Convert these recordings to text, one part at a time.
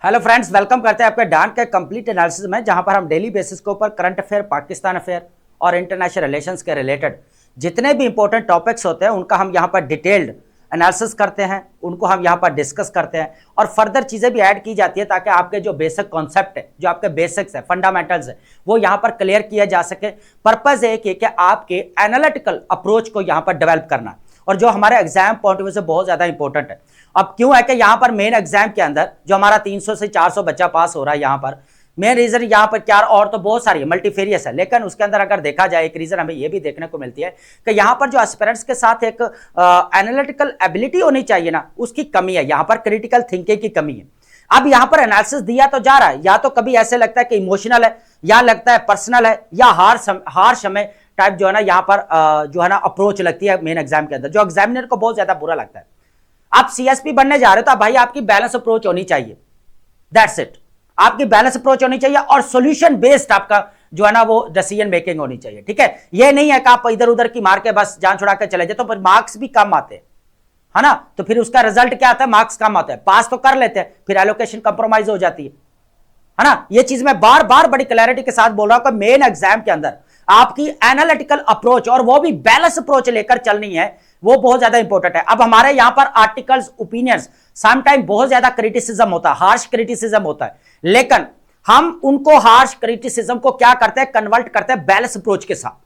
Hello friends, welcome करते हैं आपके डान के कंप्लीट एनालिसिस में, जहां पर हम डेली बेसिस के ऊपर करंट अफेयर, पाकिस्तान अफेयर और इंटरनेशनल रिलेशंस के रिलेटेड जितने भी इंपॉर्टेंट टॉपिक्स होते हैं उनका हम यहां पर डिटेल्ड एनालिसिस करते हैं, उनको हम यहां पर डिस्कस करते हैं और फर्दर चीज़ें भी ऐड की जाती है ताकि आपके जो बेसिक कॉन्सेप्ट है, जो आपके बेसिक्स है, फंडामेंटल्स है, वो यहां पर क्लियर किया जा सके। पर्पज एक है कि आपके एनालिटिकल अप्रोच को यहां पर डेवलप करना, और जो हमारे एग्जाम पॉइंट ऑफ व्यू से बहुत ज्यादा इंपॉर्टेंट है। अब क्यों है कि यहां पर मेन एग्जाम के अंदर जो हमारा 300 से 400 बच्चा पास हो रहा है, यहां पर मेन रीजन यहां पर क्या, और तो बहुत सारी मल्टीफेरियस है, लेकिन उसके अंदर अगर देखा जाए एक रीजन हमें यह भी देखने को मिलती है कि यहां पर जो एस्पिरेंट्स के साथ एक एनालिटिकल एबिलिटी होनी चाहिए ना, उसकी कमी है, यहां पर क्रिटिकल थिंकिंग की कमी है। अब यहां पर एनालिसिस दिया तो जा रहा है, या तो कभी ऐसे लगता है कि इमोशनल है, या लगता है पर्सनल है, या हार्श हमें टाइप जो है ना यहां पर जो है ना अप्रोच लगती है मेन एग्जाम के अंदर, जो एग्जामिनर को बहुत ज्यादा बुरा लगता है। आप सीएसपी बनने जा रहे हो तो भाई आपकी बैलेंस अप्रोच होनी चाहिए, दैट्स इट। आपकी बैलेंस अप्रोच होनी चाहिए और सॉल्यूशन बेस्ड आपका जो है ना वो डिसीजन मेकिंग होनी चाहिए, ठीक है। ये नहीं है कि आप इधर उधर की मार के बस जान छुड़ा के चले जाए, तो फिर मार्क्स भी कम आते हैं, है ना। तो फिर उसका रिजल्ट क्या आता है, मार्क्स कम आते हैं। पास तो कर लेते हैं, फिर एलोकेशन कंप्रोमाइज हो जाती है ना। ये चीज मैं बार बार बड़ी क्लैरिटी के साथ बोल रहा हूं कि मेन एग्जाम के अंदर आपकी एनालिटिकल अप्रोच, और वो भी बैलेंस अप्रोच लेकर चलनी है, वो बहुत ज्यादा इंपॉर्टेंट है। अब हमारे यहां पर आर्टिकल्स, ओपिनियंस समटाइम बहुत ज्यादा क्रिटिसिज्म होता है, हार्श क्रिटिसिज्म होता है, लेकिन हम उनको हार्श क्रिटिसिज्म को क्या करते हैं, कन्वर्ट करते हैं बैलेंस अप्रोच के साथ,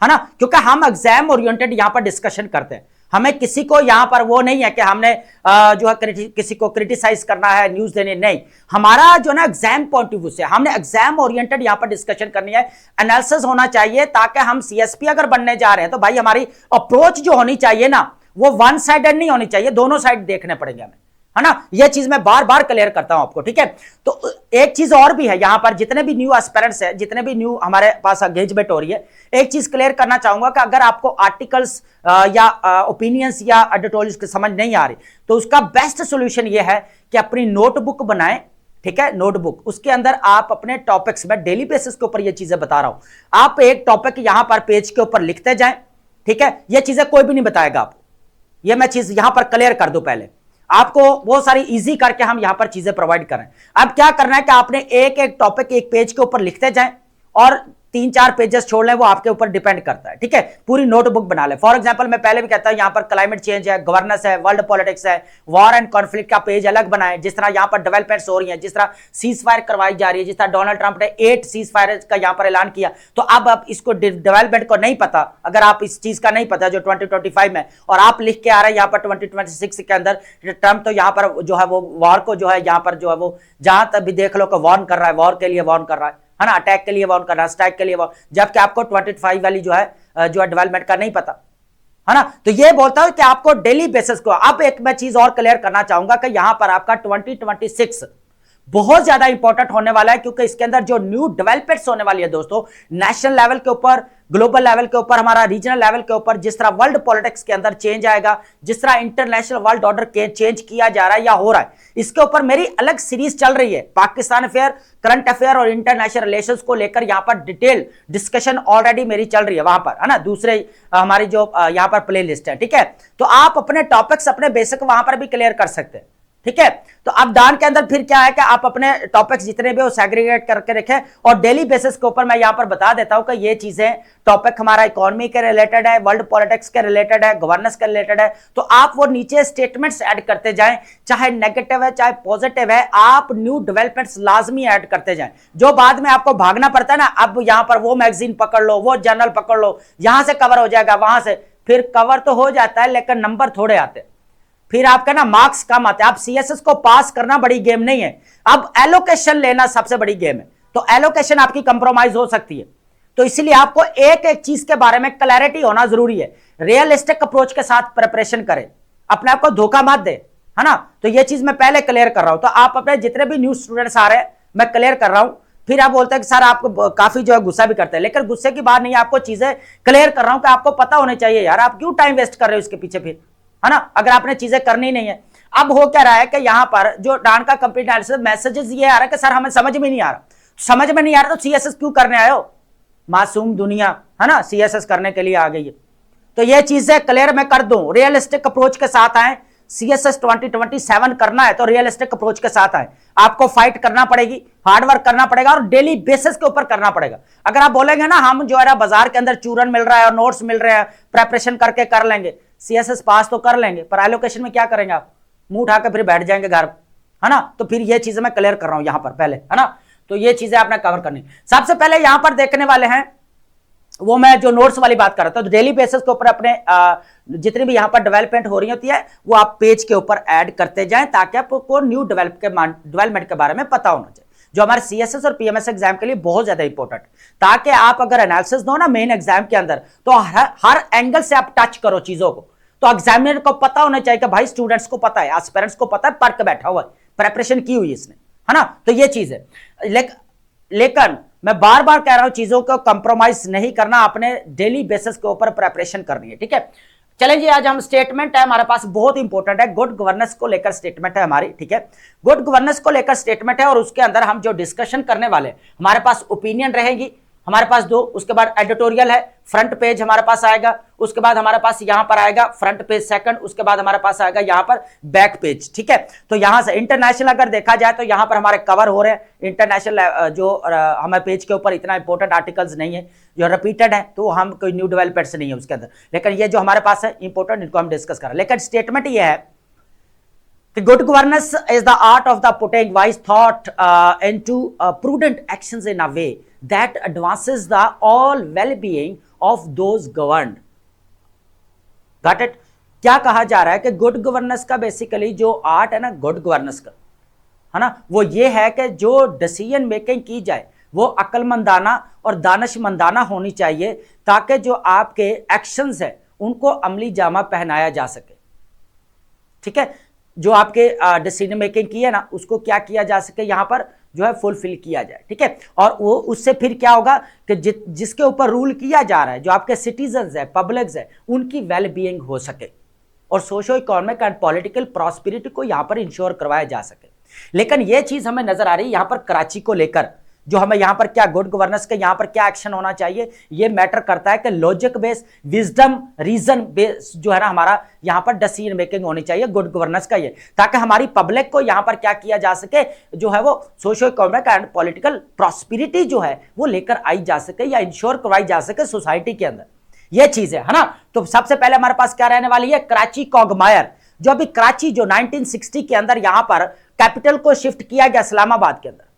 है ना। क्योंकि हम एग्जाम ओरिएंटेड यहां पर डिस्कशन करते हैं, हमें किसी को यहां पर वो नहीं है कि हमने जो है किसी को क्रिटिसाइज करना है, न्यूज देने, नहीं। हमारा जो ना एग्जाम पॉइंट ऑफ व्यू से हमने एग्जाम ओरिएंटेड यहां पर डिस्कशन करनी है, एनालिसिस होना चाहिए, ताकि हम सीएसपी अगर बनने जा रहे हैं तो भाई हमारी अप्रोच जो होनी चाहिए ना, वो वन साइडेड नहीं होनी चाहिए, दोनों साइड देखने पड़ेंगे हमें, है ना। यह चीज मैं बार बार क्लियर करता हूं आपको, ठीक है। तो एक चीज और भी है यहां पर, जितने भी न्यू एस्पिरेंट्स है, जितने भी न्यू हमारे पास एंगेजमेंट हो रही है, एक चीज क्लियर करना चाहूंगा कि अगर आपको आर्टिकल्स या ओपिनियंस या एडिटोरियल्स की समझ नहीं आ रही, तो उसका बेस्ट सोल्यूशन यह है कि अपनी नोटबुक बनाएं, ठीक है। नोटबुक, उसके अंदर आप अपने टॉपिक्स में डेली बेसिस के ऊपर ये चीजें बता रहा हूं, आप एक टॉपिक यहां पर पेज के ऊपर लिखते जाएं, ठीक है। ये चीजें कोई भी नहीं बताएगा आपको, ये मैं चीज यहां पर क्लियर कर दूं, पहले आपको बहुत सारी इजी करके हम यहां पर चीजें प्रोवाइड करें। अब क्या करना है कि आपने एक एक टॉपिक एक पेज के ऊपर लिखते जाएं और 3-4 पेजेस छोड़ लें, वो आपके ऊपर डिपेंड करता है, ठीक है। पूरी नोटबुक बना ले। फॉर एग्जांपल मैं पहले भी कहता हूं, यहां पर क्लाइमेट चेंज है, गवर्नेंस है, वर्ल्ड पॉलिटिक्स है, वॉर एंड कॉन्फ्लिक्ट का पेज अलग बनाएं। जिस तरह यहां पर डेवलपमेंट्स हो रही हैं, जिस तरह सीज फायर करवाई जा रही है, जिस तरह डोनाल्ड ट्रंप ने 8 सीज फायर का यहां पर ऐलान किया, तो अब आप इसको डेवलपमेंट को नहीं पता, अगर आप इस चीज का नहीं पता जो 2025 में, और आप लिख के आ रहे हैं यहां पर 2026 के अंदर ट्रंप तो यहां पर जो है वो वॉर को जो है यहां पर जो है वो जहां तक भी देख लो कि वॉर्न कर रहा है, वॉर के लिए वॉर्न कर रहा है ना, अटैक के लिए वॉर्न कर रहा है, स्ट्राइक के लिए वॉर्न, जबकि आपको 25 वाली जो है डेवलपमेंट का नहीं पता, है ना। तो ये बोलता हूं कि आपको डेली बेसिस को। अब एक मैं चीज और क्लियर करना चाहूंगा कि यहां पर आपका 2026 बहुत ज्यादा इंपॉर्टेंट होने वाला है, क्योंकि इसके अंदर जो न्यू डेवलपमेंट्स होने वाली है दोस्तों, नेशनल लेवल के ऊपर, ग्लोबल लेवल के ऊपर, हमारा रीजनल लेवल के ऊपर, जिस तरह वर्ल्ड पॉलिटिक्स के अंदर चेंज आएगा, जिस तरह इंटरनेशनल वर्ल्ड ऑर्डर चेंज किया जा रहा है या हो रहा है, इसके ऊपर मेरी अलग सीरीज चल रही है। पाकिस्तान अफेयर, करंट अफेयर और इंटरनेशनल रिलेशंस को लेकर यहां पर डिटेल डिस्कशन ऑलरेडी मेरी चल रही है वहां पर, है ना, दूसरे हमारी जो यहां पर प्ले लिस्ट है, ठीक है। तो आप अपने टॉपिक्स, अपने बेसिक वहां पर भी क्लियर कर सकते हैं, ठीक है। तो अब डान के अंदर फिर क्या है कि आप अपने टॉपिक्स जितने भी वो सेग्रीगेट करके रखें, और डेली बेसिस के ऊपर मैं यहां पर बता देता हूं कि ये चीजें टॉपिक हमारा इकोनॉमी के रिलेटेड है, वर्ल्ड पॉलिटिक्स के रिलेटेड है, गवर्नेंस के रिलेटेड है। तो आप वो नीचे स्टेटमेंट्स ऐड करते जाएं, चाहे नेगेटिव है चाहे पॉजिटिव है, आप न्यू डेवलपमेंट्स लाजमी ऐड करते जाएं, जो बाद में आपको भागना पड़ता है ना, अब यहां पर वो मैगजीन पकड़ लो, वो जर्नल पकड़ लो, यहां से कवर हो जाएगा, वहां से फिर कवर तो हो जाता है लेकिन नंबर थोड़े आते हैं, फिर आपका ना मार्क्स कम आते हैं। आप सीएसएस को पास करना बड़ी गेम नहीं है, अब एलोकेशन लेना सबसे बड़ी गेम है। तो एलोकेशन आपकी कंप्रोमाइज हो सकती है, तो इसलिए आपको एक एक चीज के बारे में क्लैरिटी होना जरूरी है। रियलिस्टिक अप्रोच के साथ प्रिपरेशन करें, अपने आप को धोखा मत दे, है ना। तो ये चीज मैं पहले क्लियर कर रहा हूं। तो आप अपने जितने भी न्यू स्टूडेंट्स आ रहे हैं मैं क्लियर कर रहा हूं। फिर आप बोलते हैं कि सर आपको काफी जो है गुस्सा भी करते हैं, लेकिन गुस्से की बात नहीं है, आपको चीजें क्लियर कर रहा हूं कि आपको पता होने चाहिए यार, आप क्यों टाइम वेस्ट कर रहे हो इसके पीछे फिर, है ना, अगर आपने चीजें करनी नहीं है। अब हो क्या रहा है कि यहां पर जो डान का कंप्लीट एनालिसिस मैसेजेस ये आ रहा है कि सर हमें समझ में नहीं आ रहा, समझ में नहीं आ रहा तो सीएसएस क्यों करने आए हो, मासूम दुनिया, है ना, सीएसएस करने के लिए आ गई है। तो ये चीजें क्लियर मैं कर दूं, रियलिस्टिक अप्रोच के साथ आए। CSS 2027 करना है तो रियलिस्टिक अप्रोच के साथ आए। आपको फाइट करना पड़ेगी, हार्डवर्क करना पड़ेगा और डेली बेसिस के ऊपर करना पड़ेगा। अगर आप बोलेंगे ना हम जो है ना बाजार के अंदर चूरन मिल रहा है और नोट्स मिल रहे हैं, प्रेपरेशन करके कर लेंगे, CSS पास तो कर लेंगे, पर एलोकेशन में क्या करेंगे आप? मुंह उठाकर फिर बैठ जाएंगे घर, है ना। तो फिर ये चीजें मैं क्लियर कर रहा हूं यहां पर पहले, है ना। तो ये चीजें आपने कवर करनी। सबसे पहले यहां पर देखने वाले हैं वो मैं जो नोट्स वाली बात कर रहा था, तो डेली बेसिस के ऊपर अपने जितनी भी यहां पर डेवलपमेंट हो रही होती है वो आप पेज के ऊपर ऐड करते जाएं ताकि आपको न्यू डेवलपमेंट के बारे में पता होना चाहिए, जो हमारे CSS और PMS एग्जाम के लिए बहुत ज्यादा इंपॉर्टेंट, ताकि आप अगर एनालिसिस दो ना मेन एग्जाम के अंदर तो हर एंगल से आप टच करो चीजों को। तो एग्जामिनर को पता होना चाहिए कि भाई स्टूडेंट्स को पता है, एस्पिरेंट्स को पता है, पढ़ के बैठा हुआ है, प्रेपरेशन की हुई इसने, है ना। तो ये चीज है। लेकिन मैं बार बार कह रहा हूं चीजों को कंप्रोमाइज नहीं करना, अपने डेली बेसिस के ऊपर प्रेपरेशन करनी है, ठीक है। चलें जी, आज हम स्टेटमेंट है हमारे पास बहुत इंपॉर्टेंट है, गुड गवर्नेंस को लेकर स्टेटमेंट है हमारी, ठीक है। गुड गवर्नेंस को लेकर स्टेटमेंट है और उसके अंदर हम जो डिस्कशन करने वाले, हमारे पास ओपिनियन रहेगी हमारे पास 2, उसके बाद एडिटोरियल है, फ्रंट पेज हमारे पास आएगा, उसके बाद हमारे पास यहां पर आएगा फ्रंट पेज सेकंड, उसके बाद हमारे पास आएगा यहां पर बैक पेज, ठीक है। तो यहां से इंटरनेशनल अगर देखा जाए तो यहां पर हमारे कवर हो रहे हैं इंटरनेशनल, जो हमारे पेज के ऊपर इतना इंपॉर्टेंट आर्टिकल्स नहीं है, जो रिपीटेड है, तो हम कोई न्यू डेवलपमेंट्स नहीं है उसके अंदर, लेकिन ये जो हमारे पास है इंपॉर्टेंट, इनको हम डिस्कस कर रहे हैं। लेकिन स्टेटमेंट ये है कि good governance is the art of the putting wise thought into prudent actions in a way that advances the all well-being of those governed. Got it? क्या कहा जा रहा है कि गुड गवर्नेंस का बेसिकली जो आर्ट है ना गुड गवर्नेंस का, है ना, वो ये है कि जो डिसीजन मेकिंग की जाए वो अक्लमंदाना और दानिशमंदाना होनी चाहिए, ताकि जो आपके एक्शंस है उनको अमली जामा पहनाया जा सके, ठीक है। जो आपके डिसीजन मेकिंग की है ना उसको क्या किया जा सके, यहां पर जो है फुलफिल किया जाए, ठीक है। और वो उससे फिर क्या होगा कि जिसके ऊपर रूल किया जा रहा है, जो आपके सिटीजन्स है, पब्लिक्स है, उनकी वेल बीइंग हो सके और socio economic and political prosperity को यहां पर इंश्योर करवाया जा सके। लेकिन यह चीज हमें नजर आ रही है यहां पर कराची को लेकर, जो हमें यहां पर क्या गुड गवर्नेंस के यहां पर क्या एक्शन होना चाहिए, यह मैटर करता है कि logic base, wisdom, reason base जो है ना हमारा यहां पर डिसीजन मेकिंग होनी चाहिए गुड गवर्नेंस का, ये ताकि हमारी पब्लिक को यहां पर क्या किया जा सके, जो है वो socio economic and political prosperity जो है वो लेकर आई जा सके या इंश्योर करवाई जा सके सोसाइटी के अंदर, यह चीज है ना। तो सबसे पहले हमारे पास क्या रहने वाली है, कराची कॉगमायर, जो अभी कराची जो 1960 के अंदर यहां पर कैपिटल को शिफ्ट किया गया इस्लामाबाद के अंदर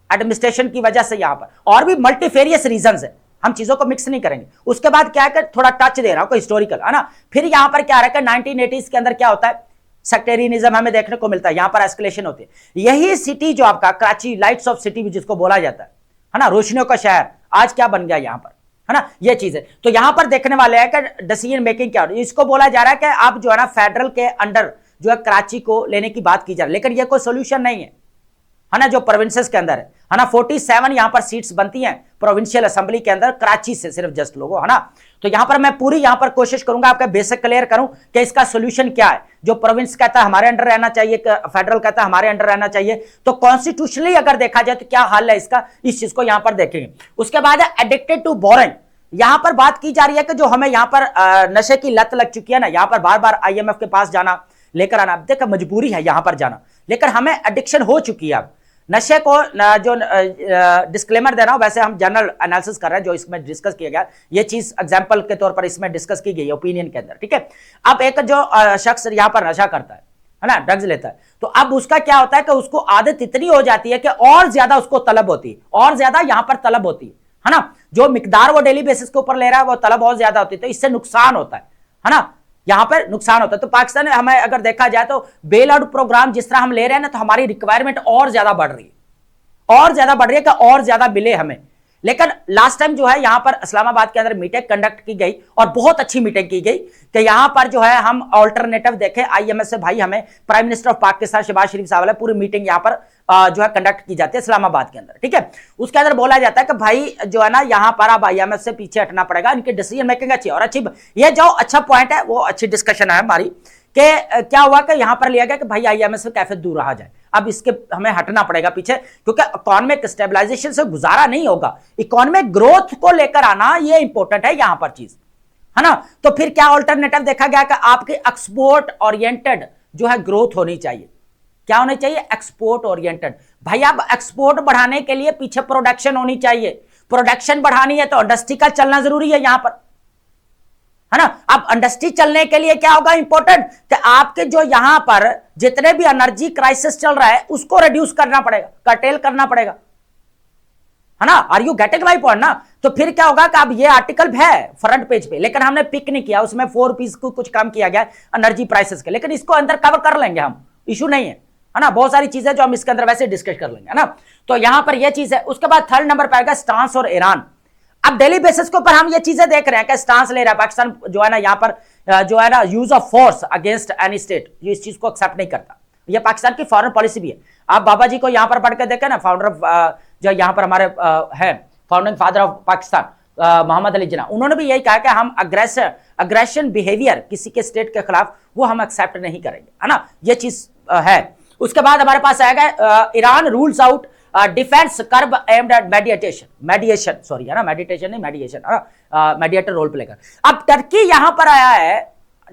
एडमिनिस्ट्रेशन की वजह से, यहां पर और भी मल्टीफेरियस रीजंस है, हम चीजों को मिक्स नहीं करेंगे। उसके बाद क्या है कि थोड़ा टच दे रहा हूं हिस्टोरिकल, है ना। फिर यहां पर क्या है कि 1980s के अंदर क्या होता है, सेक्टेरियनिज्म हमें देखने को मिलता है, यहां पर एस्केलेशन होती है। यही सिटी जो आपका कराची लाइट्स ऑफ सिटी भी जिसको बोला जाता है ना, रोशनियों का शहर, आज क्या बन गया यहां पर, है ना, ये चीज है। तो यहां पर देखने वाले हैं कि डिसीजन मेकिंग क्या, इसको बोला जा रहा है कि आप जो है ना फेडरल के अंडर जो है कराची को लेने की बात की जा रही है, लेकिन यह कोई सोल्यूशन नहीं है ना, जो प्रोविंसेस के अंदर है ना। 47 यहां पर सीट्स बनती हैं प्रोविंशियल असेंबली के अंदर कराची से सिर्फ जस्ट लोगों, है ना। तो यहां पर मैं पूरी यहां पर कोशिश करूंगा आपका बेसिक क्लियर करूं कि इसका सोल्यूशन क्या है। जो प्रोविंस कहता है हमारे अंडर रहना चाहिए, फेडरल कहता है हमारे अंडर रहना चाहिए, तो कॉन्स्टिट्यूशनली अगर देखा जाए तो क्या हाल है इसका, इस चीज को यहां पर देखेंगे। उसके बाद है एडिक्टेड टू बोरिंग, यहां पर बात की जा रही है कि जो हमें यहां पर नशे की लत लग चुकी है ना, यहां पर बार बार IMF के पास जाना, लेकर आना, देखो मजबूरी है यहां पर जाना, लेकिन हमें एडिक्शन हो चुकी है अब नशे को। जो डिस्क्लेमर दे रहा हूं, वैसे हम जनरल एनालिसिस कर रहे हैं जो इसमें डिस्कस किया गया, ये चीज एग्जांपल के तौर पर इसमें डिस्कस की गई है ओपिनियन के अंदर, ठीक है। अब एक जो शख्स यहां पर नशा करता है ना, ड्रग्स लेता है, तो अब उसका क्या होता है कि उसको आदत इतनी हो जाती है कि और ज्यादा उसको तलब होती है, और ज्यादा यहां पर तलब होती है ना। जो मिकदार वो डेली बेसिस के ऊपर ले रहा है वो तलब बहुत ज्यादा होती है, तो इससे नुकसान होता है ना, यहां पर नुकसान होता है। तो पाकिस्तान में हमें अगर देखा जाए तो बेल आउट प्रोग्राम जिस तरह हम ले रहे हैं ना, तो हमारी रिक्वायरमेंट और ज्यादा बढ़ रही है, और ज्यादा बढ़ रही है कि और ज्यादा मिले हमें। लेकिन लास्ट टाइम जो है यहां पर इस्लामाबाद के अंदर मीटिंग कंडक्ट की गई और बहुत अच्छी मीटिंग की गई कि यहां पर जो है हम ऑल्टरनेटिव देखें IMF से, भाई हमें prime minister of Pakistan Shehbaz Sharif साहब, पूरी मीटिंग यहां पर जो है कंडक्ट की जाती है इस्लामाबाद के अंदर, ठीक है। उसके अंदर बोला जाता है कि भाई जो है ना यहां पर अब IMF से पीछे हटना पड़ेगा, इनकी डिसीजन मेकिंग अच्छी और अच्छी, ये जो अच्छा पॉइंट है वो अच्छी डिस्कशन है हमारी कि क्या हुआ कि यहां पर लिया गया कि भाई IMF से कैसे दूर रहा जाए, अब इसके हमें हटना पड़ेगा पीछे, क्योंकि इकोनॉमिक स्टेबलाइजेशन से गुजारा नहीं होगा, इकोनॉमिक ग्रोथ को लेकर आना ये इंपॉर्टेंट है यहां पर चीज, है ना। तो फिर क्या ऑल्टरनेटिव देखा गया कि आपकी एक्सपोर्ट ओरिएंटेड जो है ग्रोथ होनी चाहिए। क्या होनी चाहिए? Export oriented. भाई आप एक्सपोर्ट बढ़ाने के लिए पीछे प्रोडक्शन होनी चाहिए, प्रोडक्शन बढ़ानी है तो इंडस्ट्री का चलना जरूरी है यहां पर, है ना। अब इंडस्ट्री चलने के लिए क्या होगा इंपॉर्टेंट कि आपके जो यहां पर जितने भी एनर्जी क्राइसिस चल रहा है उसको रिड्यूस करना पड़ेगा, कर्टेल करना पड़ेगा, है ना। Are you getting my point ना। तो फिर क्या होगा कि अब ये आर्टिकल है फ्रंट पेज पे, लेकिन हमने पिक नहीं किया, उसमें 4 पीस को कुछ कम किया गया एनर्जी प्राइसेस के, लेकिन इसको अंदर कवर कर लेंगे हम, इशू नहीं है ना। बहुत सारी चीजें जो हम इसके अंदर वैसे डिस्कस कर लेंगे, है ना। तो यहां पर ये चीज है। उसके बाद थर्ड नंबर पर आएगा स्टांस और ईरान। अब डेली बेसिस के ऊपर हम ये चीजें देख रहे हैं कि स्टांस ले रहा है पाकिस्तान जो है ना, यहां पर जो है ना use of force against any state, ये इस चीज को एक्सेप्ट नहीं करता। ये पाकिस्तान की फॉरेन पॉलिसी भी है। आप बाबा जी को यहां पर पढ़ के देखें ना, फाउंडर ऑफ जो यहां पर हमारे है founding father of Pakistan Mohammad Ali Jinnah, उन्होंने भी यही कहा कि हम अग्रेशन बिहेवियर किसी के स्टेट के खिलाफ वो हम एक्सेप्ट नहीं करेंगे, है ना। ये चीज है। उसके बाद हमारे पास आएगा Iran rules out defence curb aimed at mediation sorry, है ना, मेडिटेशन नहीं मेडिएशन, मेडिएटर रोल प्ले कर। अब टर्की यहां पर आया है,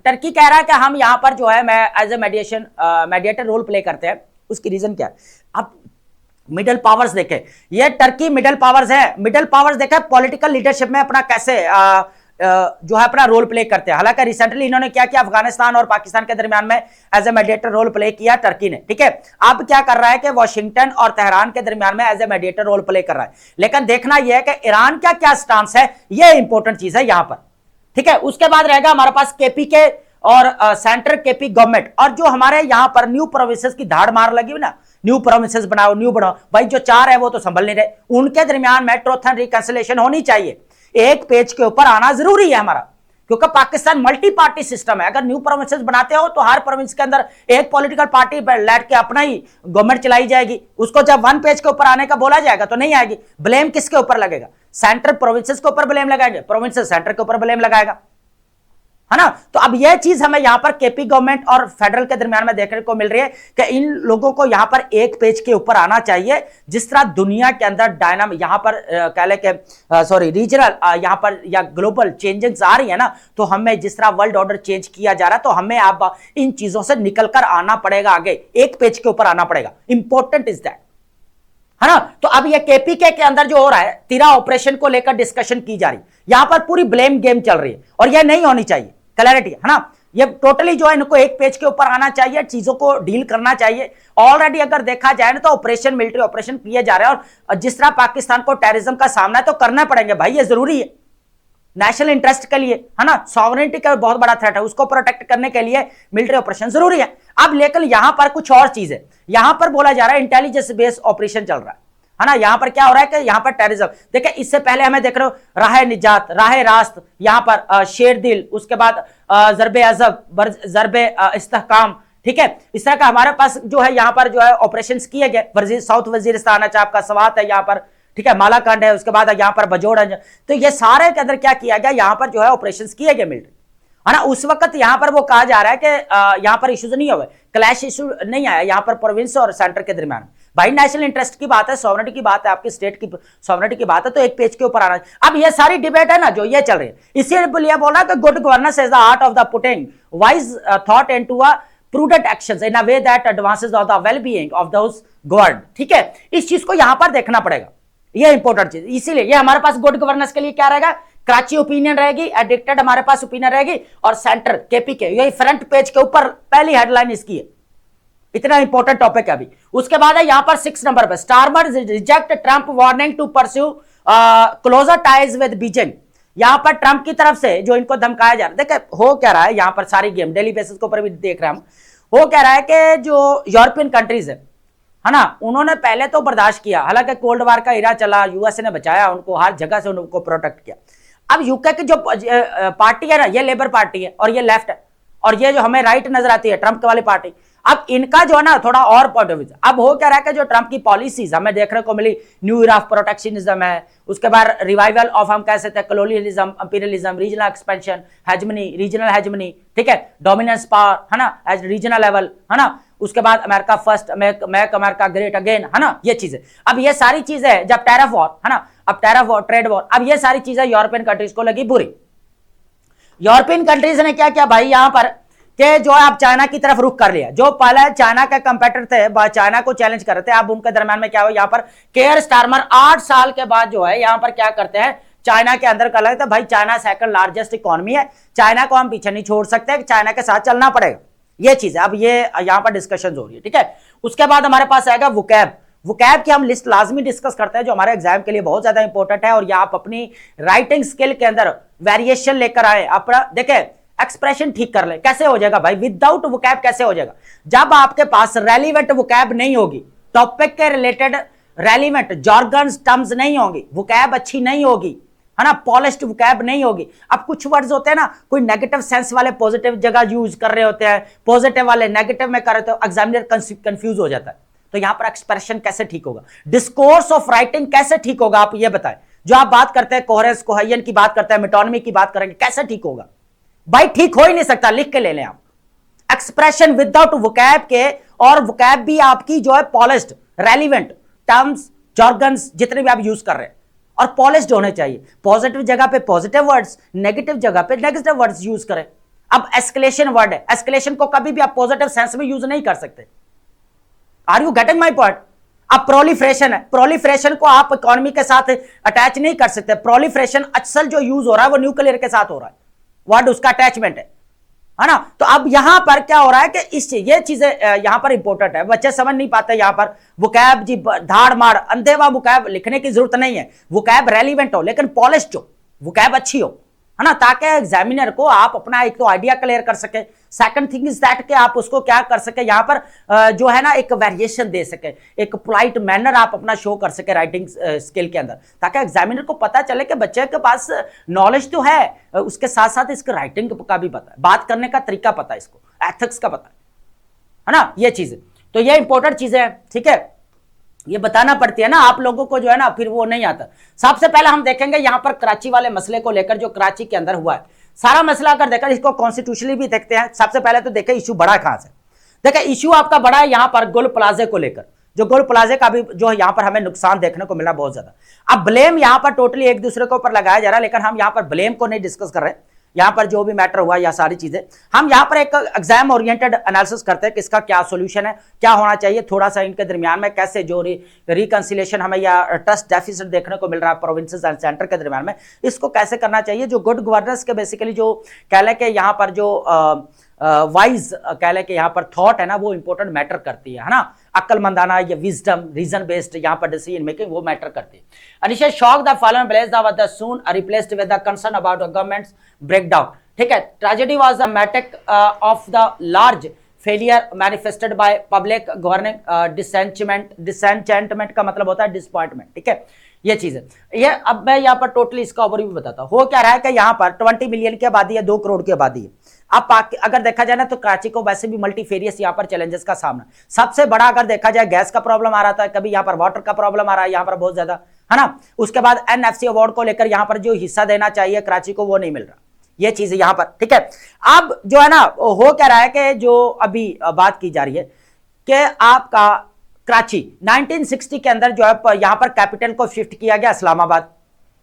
टर्की कह रहा है कि हम यहां पर जो है मैं as a mediator role play करते हैं। उसकी रीजन क्या है? अब मिडिल पावर्स देखे, ये टर्की मिडिल पावर्स है, मिडिल पावर्स देखे पॉलिटिकल लीडरशिप में अपना कैसे जो है अपना रोल प्ले करते हैं। हालांकि रिसेंटली इन्होंने क्या किया, अफगानिस्तान और पाकिस्तान के दरमियान में as a mediator role play किया टर्की ने, ठीक है। अब क्या कर रहा है कि वॉशिंगटन और तेहरान के दरमियान में as a mediator role play कर रहा है। लेकिन देखना यह है कि ईरान का क्या स्टांस है, यह इंपॉर्टेंट चीज है यहां पर, ठीक है। उसके बाद रहेगा हमारे पास केपी के और सेंट्रल केपी गवर्नमेंट, और जो हमारे यहां पर न्यू प्रोविंसेस की धाड़ मार लगी हुई ना, न्यू प्रोविंसेस बनाओ न्यू बढ़ाओ, भाई जो 4 है वो तो संभल नहीं रहे, उनके दरमियान में ट्रुथ एंड रिकंसिलिएशन होनी चाहिए, एक पेज के ऊपर आना जरूरी है हमारा, क्योंकि पाकिस्तान मल्टी पार्टी सिस्टम है। अगर न्यू प्रोविंसेस बनाते हो तो हर प्रोविंस के अंदर एक पॉलिटिकल पार्टी बैठ के अपना ही गवर्नमेंट चलाई जाएगी, उसको जब 1 पेज के ऊपर आने का बोला जाएगा तो नहीं आएगी। ब्लेम किसके ऊपर लगेगा? सेंटर प्रोविंसेस के ऊपर ब्लेम लगाएंगे, प्रोविंसेस सेंटर के ऊपर ब्लेम लगाएगा, है ना। तो अब यह चीज हमें यहां पर केपी गवर्नमेंट और फेडरल के दरमियान में देखने को मिल रही है कि इन लोगों को यहां पर एक पेज के ऊपर आना चाहिए। जिस तरह दुनिया के अंदर डायनामिक यहां पर कह ले के सॉरी रीजनल यहां पर या ग्लोबल चेंजेस आ रही है ना, तो हमें जिस तरह वर्ल्ड ऑर्डर चेंज किया जा रहा है, तो हमें अब इन चीजों से निकलकर आना पड़ेगा, आगे एक पेज के ऊपर आना पड़ेगा। इंपॉर्टेंट इज दैट, है ना। तो अब ये केपीके के अंदर जो हो रहा है, तिरा ऑपरेशन को लेकर डिस्कशन की जा रही है, यहां पर पूरी ब्लेम गेम चल रही है, और यह नहीं होनी चाहिए। क्लैरिटी, है ना। ये टोटली जो है इनको एक पेज के ऊपर आना चाहिए, चीजों को डील करना चाहिए। ऑलरेडी अगर देखा जाए ना तो ऑपरेशन, मिलिट्री ऑपरेशन किए जा रहे हैं, और जिस तरह पाकिस्तान को टेररिज्म का सामना तो करना पड़ेंगे भाई, ये जरूरी है नेशनल इंटरेस्ट के लिए, है ना। सॉवरेनिटी का बहुत बड़ा थ्रेट है, उसको प्रोटेक्ट करने के लिए मिलिट्री ऑपरेशन जरूरी है। अब लेकिन यहां पर कुछ और चीज है, यहां पर बोला जा रहा है इंटेलिजेंस बेस्ड ऑपरेशन चल रहा है ना। यहां पर क्या हो रहा है कि यहां पर टेररिज्म, देखिए इससे पहले हमें देख रहे हो राह निजात, राह रास्त, यहां पर शेर दिल, उसके बाद जरबे अजब, जरबे इस्तेहकाम, ठीक है। इस तरह का हमारे पास जो है यहां पर जो है ऑपरेशन किए गए। साउथ वजीरिस्तान अच्छा आपका सवात है यहां पर, ठीक है, मालाकांड है, उसके बाद यहां पर बजोड़ है। तो ये सारे के अंदर क्या किया गया, यहां पर जो है ऑपरेशन किए गए मिलिट्री, है ना। उस वक्त यहां पर वो कहा जा रहा है कि यहां पर इश्यूज नहीं हुए, क्लैश इशू नहीं आया यहां पर प्रोविंस और सेंटर के दरमियान। भाई नेशनल इंटरेस्ट की बात है, सॉवरेनिटी की बात है, आपकी स्टेट की सॉवरेनिटी की बात है, तो एक पेज के ऊपर आना। अब ये सारी डिबेट है ना जो ये चल रही है, इसीलिए बोल रहा है कि good governance is the art of the putting wise thought into a prudent actions in a way that advances of the well being of those governed, ठीक है। इस चीज को यहां पर देखना पड़ेगा, ये इंपॉर्टेंट चीज। इसीलिए ये हमारे पास गुड गवर्नेंस के लिए क्या रहेगा, कराची ओपिनियन रहेगी, एडिक्टेड हमारे पास ओपिनियन रहेगी, और सेंटर केपी के, यही फ्रंट पेज के ऊपर पहली हेडलाइन इसकी है। इतना इंपॉर्टेंट टॉपिक है अभी। उसके बाद है यहां पर 6 नंबर पर Starmer reject Trump warning to pursue closer ties with Beijing. यहां पर ट्रंप की तरफ से जो इनको धमकाया जा रहा है, देखिए हो क्या रहा है यहां पर सारी गेम डेली बेसिस के ऊपर भी देख रहे हैं हम, हो क्या रहा है कि जो यूरोपियन कंट्रीज है ना, उन्होंने पहले तो बर्दाश्त किया, हालांकि कोल्ड वार का इरा चला, यूएसए ने बचाया उनको, हर जगह से उनको प्रोटेक्ट किया। अब यूके की जो पार्टी है ना, ये लेबर पार्टी है और ये लेफ्ट है, और ये जो हमें राइट नजर आती है ट्रंप वाली पार्टी, अब इनका जो है ना थोड़ा और पॉइंट ऑफ व्यू। अब हो क्या रहा है कि जो ट्रंप की पॉलिसीज हमें देखने को मिली, न्यू ईरा ऑफ प्रोटेक्शनिज्म है, उसके बाद रिवाइवल ऑफ हम कह सकते हैं colonialism, imperialism, regional expansion, hegemony, regional hegemony, ठीक है, डोमिनेंस पावर, है ना, एज रीजनल लेवल, है ना। उसके बाद America first, make America great again, है ना, ये चीजें। अब ये सारी चीजें, जब टैरिफ वॉर, है ना, अब टैरिफ वॉर, ट्रेड वॉर, अब ये सारी चीजें यूरोपियन कंट्रीज को लगी बुरी। यूरोपियन कंट्रीज ने क्या किया भाई यहां पर कि जो है आप चाइना की तरफ रुख कर लिया। जो पहले चाइना के कंपेटिटर थे, चाइना को चैलेंज कर रहे थे, अब उनके दरम्यान में क्या हुआ, यहाँ पर केयर स्टारमर 8 साल के बाद जो है यहाँ पर क्या करते हैं, चाइना के अंदर कर लेते हैं भाई चाइना सेकंड लार्जेस्ट इकोनॉमी है, चाइना को हम पीछे नहीं छोड़ सकते, चाइना के साथ चलना पड़ेगा। ये चीज है, अब ये यहाँ पर डिस्कशन हो रही है, ठीक है। उसके बाद हमारे पास आएगा वोकैब। वोकैब की हम लिस्ट लाजमी डिस्कस करते हैं जो हमारे एग्जाम के लिए बहुत ज्यादा इंपॉर्टेंट है, और ये आप अपनी राइटिंग स्किल के अंदर वेरिएशन लेकर आए। अपना देखे एक्सप्रेशन ठीक कर ले, कैसे हो जाएगा भाई विदाउट वोकैब, कैसे हो जाएगा, जब आपके पास रेलिवेंट वोकैब नहीं होगी, टॉपिक के रिलेटेड रेलिवेंट जॉर्गन्स टर्म्स नहीं होंगी, वोकैब अच्छी नहीं होगी, है ना, पॉलिश्ड वोकैब नहीं होगी। अब कुछ वर्ड्स होते हैं ना, कोई नेगेटिव सेंस वाले पॉजिटिव जगह यूज कर रहे होते हैं, पॉजिटिव वाले नेगेटिव में कर रहे हो, एग्जामिनर कंफ्यूज हो जाता है। तो यहां पर एक्सप्रेशन कैसे ठीक होगा, डिस्कोर्स ऑफ राइटिंग कैसे ठीक होगा, आप ये बताएं। जो आप बात करते हैं कोहेरेंस कोहेजन की बात करते हैं, मेटोनमी की बात करेंगे, कैसे ठीक होगा भाई, ठीक हो ही नहीं सकता, लिख के ले लें आप। एक्सप्रेशन विदाउट वोकैब के, और वोकैब भी आपकी जो है पॉलिश्ड रेलिवेंट टर्म्स जॉर्गन्स जितने भी आप यूज कर रहे हैं, और पॉलिश्ड होने चाहिए। पॉजिटिव जगह पे पॉजिटिव वर्ड्स, नेगेटिव जगह पे नेगेटिव वर्ड्स यूज करें। अब एस्केलेशन वर्ड है, एस्केलेशन को कभी भी आप पॉजिटिव सेंस में यूज नहीं कर सकते। Are you getting my point. अब प्रोलिफरेशन है, प्रोलिफरेशन को आप इकोनॉमी के साथ अटैच नहीं कर सकते। प्रोलिफरेशन अक्सर जो यूज हो रहा है वो न्यूक्लियर के साथ हो रहा है, वर्ड उसका अटैचमेंट है ना। तो अब यहां पर क्या हो रहा है कि ये चीजें यहां पर इंपॉर्टेंट है, बच्चे समझ नहीं पाते। यहां पर वोकैब जी धाड़ माड़ अंधेवा वोकैब लिखने की जरूरत नहीं है, वोकैब रेलिवेंट हो लेकिन पॉलिश्ड हो, वोकैब अच्छी हो, है ना, ताकि एग्जामिनर को आप अपना एक तो आइडिया क्लियर कर सके। सेकंड थिंग इज दैट कि आप उसको क्या कर सके, यहां पर जो है ना एक वेरिएशन दे सके, एक पोलाइट मैनर आप अपना शो कर सके राइटिंग स्किल के अंदर, ताकि एग्जामिनर को पता चले कि बच्चे के पास नॉलेज तो है, उसके साथ साथ इसके राइटिंग का भी पता है, बात करने का तरीका पता है, इसको एथिक्स का पता है ना, ये चीजें। तो ये इंपॉर्टेंट चीजें हैं, ठीक है, ये बताना पड़ती है ना आप लोगों को, जो है ना फिर वो नहीं आता। सबसे पहले हम देखेंगे यहां पर कराची वाले मसले को लेकर, जो कराची के अंदर हुआ है सारा मसला अगर देखा, इसको कॉन्स्टिट्यूशनली भी देखते हैं। सबसे पहले तो देखें इशू बड़ा कहां से, देखिए इशू आपका बड़ा है यहां पर गोल प्लाजे को लेकर, जो गोल प्लाजे का भी जो है यहां पर हमें नुकसान देखने को मिला बहुत ज्यादा। अब ब्लेम यहां पर टोटली एक दूसरे के ऊपर लगाया जा रहा है, लेकिन हम यहां पर ब्लेम को नहीं डिस्कस कर रहे हैं। यहां पर जो भी मैटर हुआ या सारी चीजें हम यहां पर एक एग्जाम ओरिएंटेड एनालिसिस करते हैं कि इसका क्या सॉल्यूशन है, क्या होना चाहिए, थोड़ा सा इनके दरमियान में कैसे जो रिकंसिलेशन हमें या ट्रस्ट डेफिसिट देखने को मिल रहा है प्रोविंसेस एंड सेंटर के दरमियान में, इसको कैसे करना चाहिए। जो गुड गवर्नेंस के बेसिकली जो कह लें कि यहाँ पर जो वाइज कह लें कि यहाँ पर थॉट है ना, वो इंपॉर्टेंट मैटर करती है ना, अक्लमंदाना या विजडम रीजन बेस्ड यहाँ पर डिसीजन मेकिंग वो मैटर करती है। अनिशा shock the following bless the soon replaced with the concern about the government's breakdown, ठीक है। Tragedy was thematic of the large failure manifested by public governing disenchantment का मतलब होता है डिसअपॉइंटमेंट, ठीक है, ये चीज है। ये अब मैं यहाँ पर टोटली इसका ओवरव्यू बताता हूँ। हो क्या रहा है कि यहाँ पर 20 मिलियन की आबादी है, 2 करोड़ की आबादी है। अब अगर देखा जाए ना तो कराची को वैसे भी मल्टीफेरियस यहाँ पर चैलेंजेस का सामना, सबसे बड़ा अगर देखा जाए गैस का प्रॉब्लम आ रहा था, कभी यहाँ पर वाटर का प्रॉब्लम आ रहा है यहाँ पर बहुत ज्यादा, है ना। उसके बाद एनएफसी अवार्ड को लेकर यहाँ पर जो हिस्सा देना चाहिए कराची को वो नहीं मिल रहा, ये चीज यहाँ पर, ठीक है। अब जो है ना हो क्या रहा है कि जो अभी बात की जा रही है कि आपका कराची 1960 के अंदर जो है यहाँ पर कैपिटल को शिफ्ट किया गया इस्लामाबाद,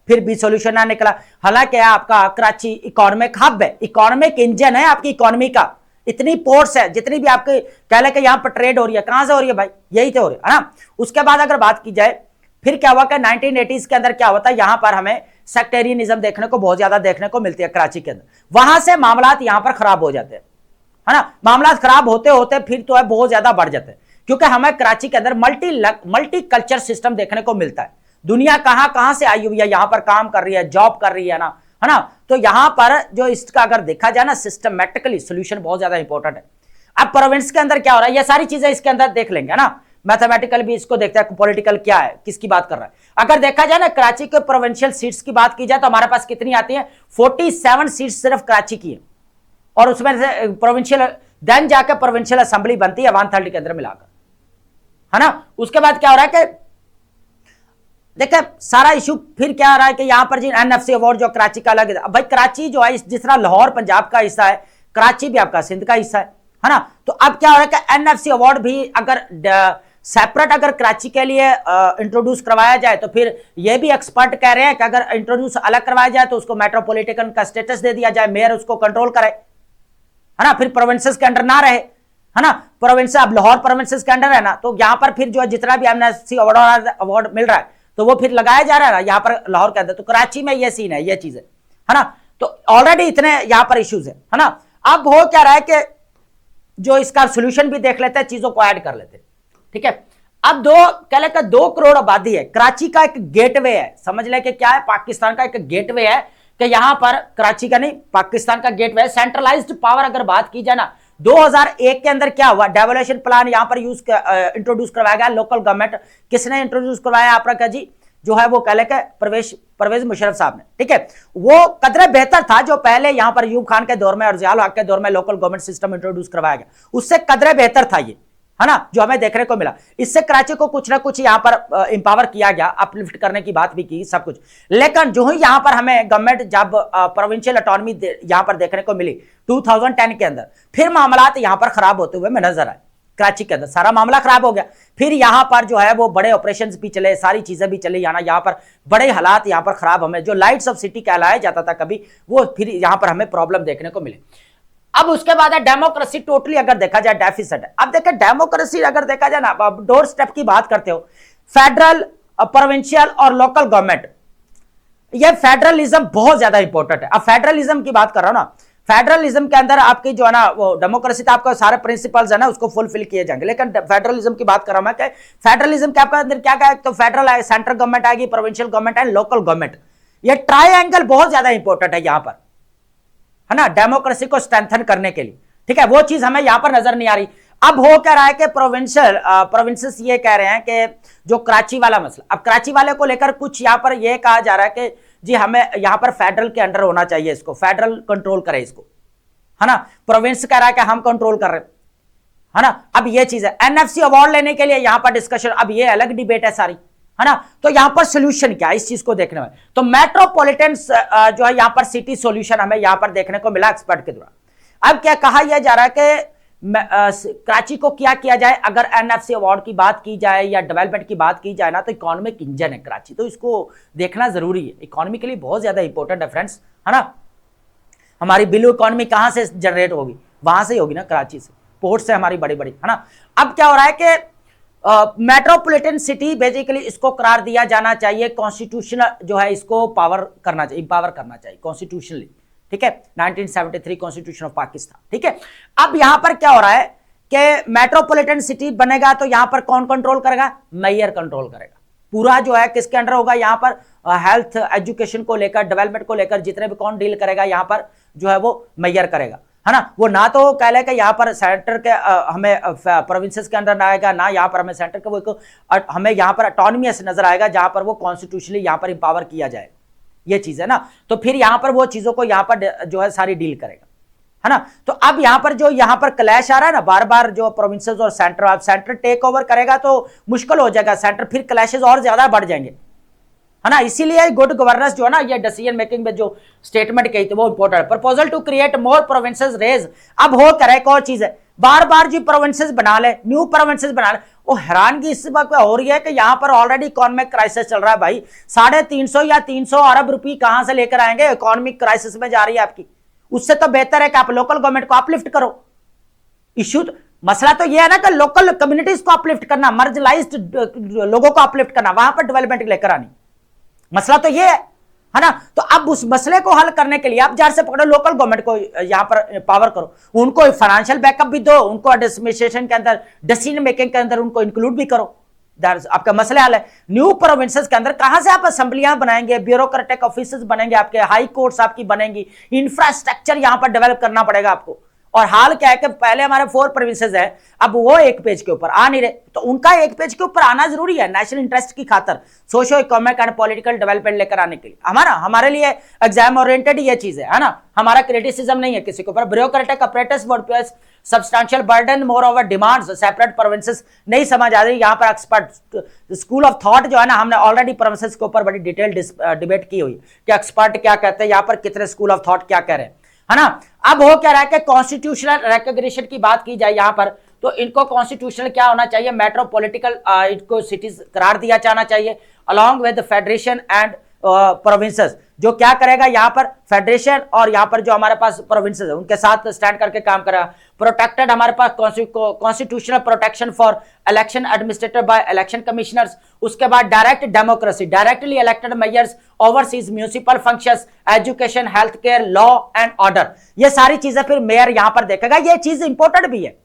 फिर भी सॉल्यूशन ना निकला। हालांकि आपका कराची इकोनॉमिक हब है, इकोनॉमिक इंजन है आपकी इकोनॉमी का, इतनी पोर्ट्स है, जितनी भी आपके कह लें कि यहाँ पर ट्रेड हो रही है, कहां से हो रही है भाई, यही तो हो रही है ना। उसके बाद अगर बात की जाए फिर क्या हुआ कि 1980s के अंदर क्या होता है, यहां पर हमें सेक्टेरियनिज्म देखने को बहुत ज्यादा देखने को मिलती है कराची के अंदर, वहां से मामलात यहां पर खराब हो जाते हैं, है ना। मामलात खराब होते होते फिर तो है बहुत ज्यादा बढ़ जाते हैं, क्योंकि हमें कराची के अंदर मल्टी कल्चर सिस्टम देखने को मिलता है। दुनिया कहां कहां से आई हुई है, यहां पर काम कर रही है, जॉब कर रही है ना, है ना। तो यहां पर जो इसका अगर देखा जाए ना सिस्टमेटिकली सोल्यूशन बहुत ज्यादा इंपॉर्टेंट है। अब प्रोविंस के अंदर क्या हो रहा है, ये सारी चीजें इसके अंदर देख लेंगे ना, मैथमेटिकल भी इसको देखते हैं, पॉलिटिकल क्या है, किसकी बात कर रहा है। अगर देखा जाए ना कराची के प्रोविंशियल सीट्स की बात की जाए तो हमारे पास कितनी आती है, 47 सीट्स सिर्फ कराची की है, और उसमें से प्रोविंशियल देन जाकर प्रोविंशियल असेंबली बनती है 130 के अंदर मिलाकर, है ना। उसके बाद क्या हो रहा है कि देखिए सारा इशू फिर क्या आ रहा है कि यहां पर जी एनएफसी अवार्ड जो कराची का अलग है। भाई कराची जो है जिस तरह लाहौर पंजाब का हिस्सा है, कराची भी आपका सिंध का हिस्सा है ना। तो अब क्या हो रहा है कि एनएफसी अवार्ड भी अगर सेपरेट अगर कराची के लिए इंट्रोड्यूस करवाया जाए तो फिर ये भी एक्सपर्ट कह रहे हैं कि अगर इंट्रोड्यूस अलग करवाया जाए तो उसको मेट्रोपॉलिटन का स्टेटस दे दिया जाए, मेयर उसको कंट्रोल करे, है ना, फिर प्रोविंसेस के अंडर ना रहे, है ना। प्रोविंस अब लाहौर प्रोविंसेस के अंडर है ना, तो यहां पर फिर जो है जितना भी एमनेस्टी अवार्ड मिल रहा है तो वो फिर लगाया जा रहा है ना यहां पर लाहौर के अंदर। तो कराची में ये सीन है, ये चीज है ना। तो ऑलरेडी इतने यहां पर इश्यूज है ना। अब हो क्या रहा है कि जो इसका सोल्यूशन भी देख लेते हैं, चीजों को ऐड कर लेते हैं, ठीक है। अब कह लेते 2 करोड़ आबादी है, कराची का एक गेटवे है, समझ ले कि क्या है, पाकिस्तान का एक गेटवे है कि यहां पर कराची का नहीं पाकिस्तान का गेटवे है। सेंट्रलाइज्ड पावर अगर बात की जाए ना, 2001 के अंदर क्या हुआ, डेवोल्यूशन प्लान यहां पर इंट्रोड्यूस करवाया गया। लोकल गवर्नमेंट किसने इंट्रोड्यूस करवाया आपका जी, जो है वो कह लेके परवेज मुशर्रफ साहब ने, ठीक है। वो कदरे बेहतर था जो पहले यहां पर यूब खान के दौर में और जियाउल हक के दौर में लोकल गवर्नमेंट सिस्टम इंट्रोड्यूस करवाया गया, उससे कदरे बेहतर था ये, है ना, जो हमें देखने को मिला। इससे कराची को कुछ ना कुछ यहां पर इंपावर किया गया, अपलिफ्ट करने की बात भी की, सब कुछ। लेकिन जो ही यहां पर हमें गवर्नमेंट जब प्रोविंशियल ऑटोनॉमी यहां पर देखने को मिली 2010 के अंदर, फिर मामलात यहां पर खराब होते हुए में नजर आए। कराची के अंदर सारा मामला खराब हो गया। फिर यहां पर जो है वो बड़े ऑपरेशंस भी चले, सारी चीजें भी चली, यहां पर बड़े हालात यहां पर खराब, हमें जो लाइट्स ऑफ सिटी कहलाया जाता था कभी, वो फिर यहां पर हमें प्रॉब्लम देखने को मिले। अब उसके बाद है डेमोक्रेसी, टोटली अगर देखा जाए डेफिसिट है। अब देखिए डेमोक्रेसी अगर देखा जाए ना, डोर स्टेप की बात करते हो, फेडरल, प्रोविंशियल और लोकल गवर्नमेंट, ये फेडरलिज्म बहुत ज्यादा इंपॉर्टेंट है। अब फेडरलिज्म की बात कर रहा हूं ना, फेडरलिज्म के अंदर आपकी जो है ना वो डेमोक्रेसी, तो आपका सारे प्रिंसिपल्स है ना उसको फुलफिल किए जाएंगे, लेकिन फेडरलिज्म की बात कर रहा हूं मैं कि फेडरलिज्म के आपका अंदर क्या है, तो फेडरल है, सेंट्रल गवर्नमेंट आएगी, provincial government and local government, ये ट्रायंगल बहुत ज्यादा इंपॉर्टेंट है यहां पर, है ना, डेमोक्रेसी को स्ट्रेंथन करने के लिए, ठीक है। वो चीज हमें यहां पर नजर नहीं आ रही। अब हो क्या रहा है कि प्रोविंसेस ये कह रहे हैं कि जो कराची वाला मसला, अब कराची वाले को लेकर कुछ यहां पर यह कहा जा रहा है कि जी हमें यहां पर फेडरल के अंडर होना चाहिए, इसको फेडरल कंट्रोल करे इसको, है ना। प्रोविंस कह रहा है कि हम कंट्रोल कर रहे हैं, है ना। अब ये चीज है, एनएफसी अवार्ड लेने के लिए यहां पर डिस्कशन, अब ये अलग डिबेट है सारी, है ना। तो यहां पर सोल्यूशन क्या है इस चीज को देखने में, तो मेट्रोपॉलिटन जो है यहां पर सिटी सोल्यूशन हमें यहां पर देखने को मिला एक्सपर्ट के द्वारा। अब क्या कहा यह जा रहा है कि कराची को क्या किया जाए, अगर एनएफसी अवार्ड की बात की जाए या डेवलपमेंट की बात की जाए ना, तो इकोनॉमिक इंजन है कराची, तो इसको देखना जरूरी है, इकोनॉमी के लिए बहुत ज्यादा इंपॉर्टेंट है फ्रेंड्स, है ना। हमारी ब्लू इकोनॉमी कहां से जनरेट होगी, वहां से ही होगी ना, कराची से, पोर्ट से हमारी बड़ी बड़ी, है ना। अब क्या हो रहा है कि मेट्रोपॉलिटन सिटी बेसिकली इसको करार दिया जाना चाहिए, कॉन्स्टिट्यूशनल जो है इसको पावर करना चाहिए, इंपावर करना चाहिए कॉन्स्टिट्यूशनली, ठीक है, 1973 कॉन्स्टिट्यूशन ऑफ पाकिस्तान, ठीक है। अब यहां पर क्या हो रहा है कि मेट्रोपॉलिटन सिटी बनेगा तो यहां पर कौन कंट्रोल करेगा, मेयर कंट्रोल करेगा, पूरा जो है किसके अंडर होगा, यहां पर हेल्थ एजुकेशन को लेकर, डेवलपमेंट को लेकर जितने भी कौन डील करेगा, यहां पर जो है वो मेयर करेगा, है ना। वो ना तो कह ले कि यहाँ पर सेंटर के हमें प्रोविंसेस के अंदर ना आएगा, ना यहाँ पर हमें सेंटर के वो हमें यहाँ पर ऑटोनॉमियस नजर आएगा, जहां पर वो कॉन्स्टिट्यूशनली यहाँ पर इंपावर किया जाएगा, ये चीज है ना। तो फिर यहां पर वो चीजों को यहां पर जो है सारी डील करेगा, है ना। तो अब यहां पर जो यहां पर क्लैश आ रहा है ना बार बार, जो प्रोविंसेस और सेंटर, अब सेंटर टेक ओवर करेगा तो मुश्किल हो जाएगा सेंटर, फिर क्लैशेस और ज्यादा बढ़ जाएंगे, है ना। इसीलिए गुड गवर्नेंस जो है ना, ये डिसीजन मेकिंग में जो स्टेटमेंट कही थी वो इंपॉर्टेंट है। Proposal to create more provinces raise, अब हो करे एक और चीज है, बार बार जी प्रोविंसेस बना ले, न्यू प्रोविंसेस बना ले, वो हैरानगी इस वक्त हो रही है कि यहां पर ऑलरेडी इकोनॉमिक क्राइसिस चल रहा है भाई, 350 या 300 अरब रुपए कहां से लेकर आएंगे, इकोनॉमिक क्राइसिस में जा रही है आपकी, उससे तो बेहतर है कि आप लोकल गवर्नमेंट को अपलिफ्ट करो। इश्यू मसला तो यह है ना कि लोकल कम्युनिटीज को अपलिफ्ट करना, मार्जिनलाइज्ड लोगों को अपलिफ्ट करना, वहां पर डेवलपमेंट लेकर आनी, मसला तो ये है ना। तो अब उस मसले को हल करने के लिए आप जार से पकड़ो, लोकल गवर्नमेंट को यहां पर पावर करो, उनको फाइनेंशियल बैकअप भी दो, उनको एडमिनिस्ट्रेशन के अंदर, डिसीजन मेकिंग के अंदर उनको इंक्लूड भी करो, आपका मसले हल है। न्यू प्रोविंसेस के अंदर कहां से आप असेंबलियां बनाएंगे, ब्यूरोक्रेटिक ऑफिसेस बनेंगे आपके, हाई कोर्ट्स आपकी बनेंगी, इंफ्रास्ट्रक्चर यहां पर डेवलप करना पड़ेगा आपको। और हाल क्या है कि पहले हमारे 4 प्रोविंसेस है, अब वो एक पेज के ऊपर आ नहीं रहे, तो उनका एक पेज के ऊपर आना जरूरी है नेशनल इंटरेस्ट की खातर, socio economic and political development लेकर आने के लिए। हमारे लिए एग्जाम ओरिएंटेड ये चीज है ना, हमारा क्रिटिसिज्म नहीं है किसी के ऊपर। Bureaucratic apparatus word plus substantial burden more over demands, separate provinces नहीं समझ आ रही। यहाँ पर एक्सपर्ट स्कूल ऑफ थॉट जो है ना, हमने ऑलरेडी प्रोविंसेस के ऊपर बड़ी डिटेल डिबेट की हुई कि एक्सपर्ट क्या कहते हैं, यहाँ पर कितने स्कूल ऑफ थॉट क्या कह रहे हैं, है ना। अब हो क्या रहा है कि कॉन्स्टिट्यूशनल रिकॉग्निशन की बात की जाए यहां पर, तो इनको कॉन्स्टिट्यूशनल क्या होना चाहिए, मेट्रोपॉलिटिकल इनको सिटीज करार दिया जाना चाहिए along with federation and provinces. जो क्या करेगा यहाँ पर फेडरेशन और यहाँ पर जो हमारे पास प्रोविंसेस है उनके साथ स्टैंड करके काम करेगा। प्रोटेक्टेड हमारे पास constitutional protection for election administrated by election commissioners. उसके बाद direct democracy, directly elected mayors overseas municipal functions, education, health care, law and order. ये सारी चीजें फिर मेयर यहां पर देखेगा। ये चीज इंपॉर्टेंट भी है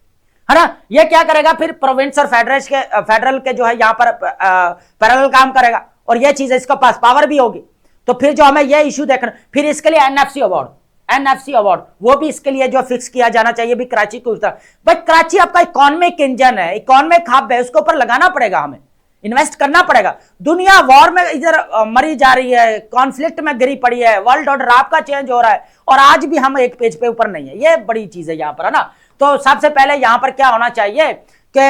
ना। ये क्या करेगा फिर प्रोविंस और फेडरल के जो है यहां पर पैरेलल काम करेगा और ये चीज इसके पास पावर भी होगी। तो फिर जो हमें ये इश्यू देखना, फिर इसके लिए एनएफसी अवार्ड वो भी इसके लिए जो फिक्स किया जाना चाहिए भी कराची को। भाई कराची आपका इकोनॉमिक इंजन है, इकोनॉमिक हब है, उसके ऊपर लगाना पड़ेगा, हमें इन्वेस्ट करना पड़ेगा। दुनिया वॉर में इधर मरी जा रही है, कॉन्फ्लिक्ट में गिरी पड़ी है, वर्ल्ड ऑर्डर आपका चेंज हो रहा है और आज भी हम एक पेज पे ऊपर नहीं है। ये बड़ी चीज है यहाँ पर, है ना। तो सबसे पहले यहाँ पर क्या होना चाहिए कि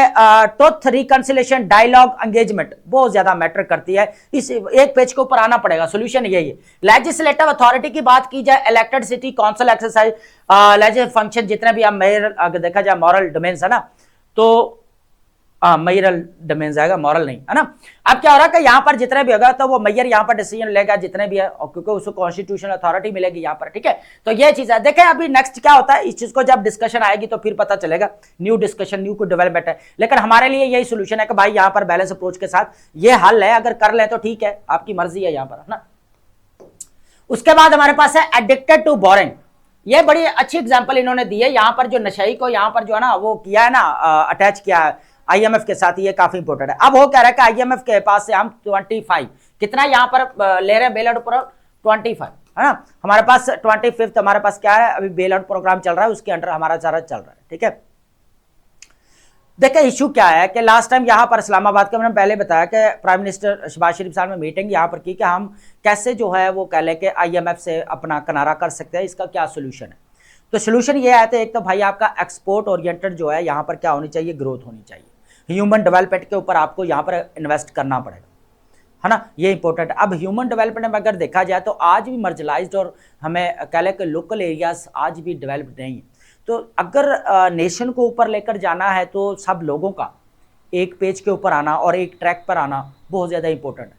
ट्रुथ रिकंसिलिएशन डायलॉग एंगेजमेंट बहुत ज्यादा मैटर करती है। इस एक पेज के ऊपर आना पड़ेगा। सोल्यूशन यही है। लेजिस्लेटिव अथॉरिटी की बात की जाए, elected city council exercise legislative function जितने भी हम मेयर अगर देखा जाए मॉरल डोमेन्स है ना, तो मेयरल डोमेन आएगा, मॉरल नहीं, है ना। अब क्या हो रहा है कि यहाँ पर जितने भी होगा तो वो मेयर यहाँ पर डिसीजन लेगा जितने भी है, और क्योंकि उसको कॉन्स्टिट्यूशनल अथॉरिटी मिलेगी यहाँ पर, ठीक है। तो ये चीज है। देखें अभी नेक्स्ट क्या होता है, इस चीज को जब डिस्कशन आएगी तो फिर पता चलेगा। न्यू डिस्कशन, न्यू कोई डेवलपमेंट है, लेकिन हमारे लिए यही सोल्यूशन है कि भाई यहाँ पर बैलेंस अप्रोच के साथ ये हल है। अगर कर ले तो ठीक है, आपकी मर्जी है यहाँ पर, है ना। उसके बाद हमारे पास है एडिक्टेड टू बोरिंग। ये बड़ी अच्छी एग्जाम्पल इन्होंने दी है। यहाँ पर जो नशई को यहाँ पर जो है ना वो किया है ना, अटैच किया है आईएमएफ के साथ। ये काफी इंपॉर्टेंट है। अब वो कह रहा है कि आईएमएफ के पास से हम 25 कितना यहाँ पर ले रहे हैं बेल आउट पर 25, है ना। हमारे पास 25 हमारे पास क्या है, अभी बेल आउट प्रोग्राम चल रहा है, उसके अंडर हमारा सारा चल रहा है, ठीक है। देखिए इशू क्या है कि लास्ट टाइम यहाँ पर इस्लामाबाद का मैंने पहले बताया कि प्राइम मिनिस्टर शहबाज शरीफ साहब ने मीटिंग यहाँ पर की कि हम कैसे जो है वो कह लें कि आईएमएफ से अपना किनारा कर सकते हैं, इसका क्या सोल्यूशन है। तो सोल्यूशन ये आया था, एक तो भाई आपका एक्सपोर्ट ओरिएंटेड जो है यहाँ पर क्या होनी चाहिए, ग्रोथ होनी चाहिए। ह्यूमन डेवलपमेंट के ऊपर आपको यहाँ पर इन्वेस्ट करना पड़ेगा, है ना। ये इंपॉर्टेंट है। अब ह्यूमन डेवलपमेंट में अगर देखा जाए तो आज भी मार्जिनलाइज्ड और हमें कह लें कि लोकल एरियाज आज भी डेवलप्ड नहीं है। तो अगर नेशन को ऊपर लेकर जाना है तो सब लोगों का एक पेज के ऊपर आना और एक ट्रैक पर आना बहुत ज़्यादा इंपॉर्टेंट है।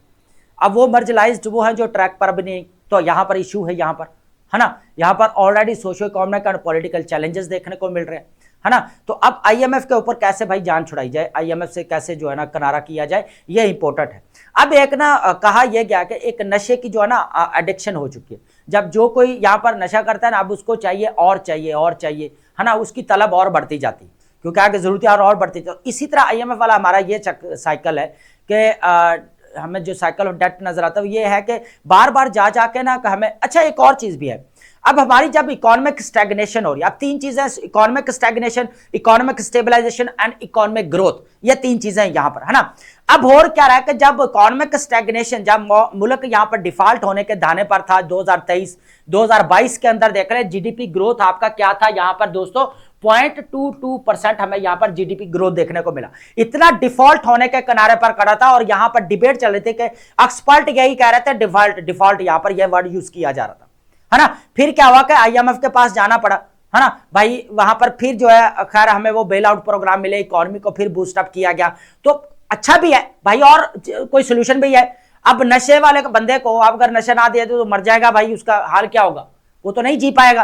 अब वो मार्जिनलाइज्ड वो है जो ट्रैक पर भी नहीं, तो यहाँ पर इशू है यहाँ पर, है ना। यहाँ पर already socio economic and political challenges देखने को मिल रहे हैं, है ना। तो अब आईएमएफ के ऊपर कैसे भाई जान छुड़ाई जाए, आईएमएफ से कैसे जो है ना किनारा किया जाए, ये इंपॉर्टेंट है। अब एक ना कहा यह गया कि एक नशे की जो है ना एडिक्शन हो चुकी है। जब जो कोई यहाँ पर नशा करता है ना, अब उसको चाहिए और चाहिए और चाहिए, है ना, उसकी तलब और बढ़ती जाती है क्योंकि आगे जरूरतें और बढ़ती। तो इसी तरह आईएमएफ वाला हमारा ये साइकिल है कि हमें जो साइकिल ऑफ डेट नजर आता है ये है कि बार बार जा जाके ना हमें, अच्छा एक और चीज भी है। अब हमारी जब इकोनॉमिक स्टैग्नेशन हो रही है, अब तीन चीजें, economic stagnation, economic stabilisation and economic growth, ये तीन चीजें यहाँ पर, है ना। अब और क्या रहा है कि जब इकोनॉमिक स्टैग्नेशन, जब मुल्क यहाँ पर डिफॉल्ट होने के दाने पर था 2023-2022 के अंदर देख रहे हैं, जीडीपी ग्रोथ आपका क्या था यहाँ पर दोस्तों 0.22% हमें यहाँ पर जीडीपी ग्रोथ देखने को मिला। इतना डिफॉल्ट होने के किनारे पर खड़ा था और यहाँ पर डिबेट चल रही थी कि एक्सपर्ट यही कह रहे थे डिफॉल्ट यहाँ पर यह वर्ड यूज किया जा रहा था, है ना। फिर क्या हुआ कि आईएमएफ के पास जाना पड़ा, है ना भाई। वहां पर फिर जो है खैर हमें वो बेल आउट प्रोग्राम मिले, इकोनॉमी को फिर बूस्ट अप किया गया, तो अच्छा भी है भाई और कोई सोल्यूशन भी है। अब नशे वाले बंदे को आप अगर नशा ना दिया तो मर जाएगा भाई, उसका हाल क्या होगा, वो तो नहीं जी पाएगा,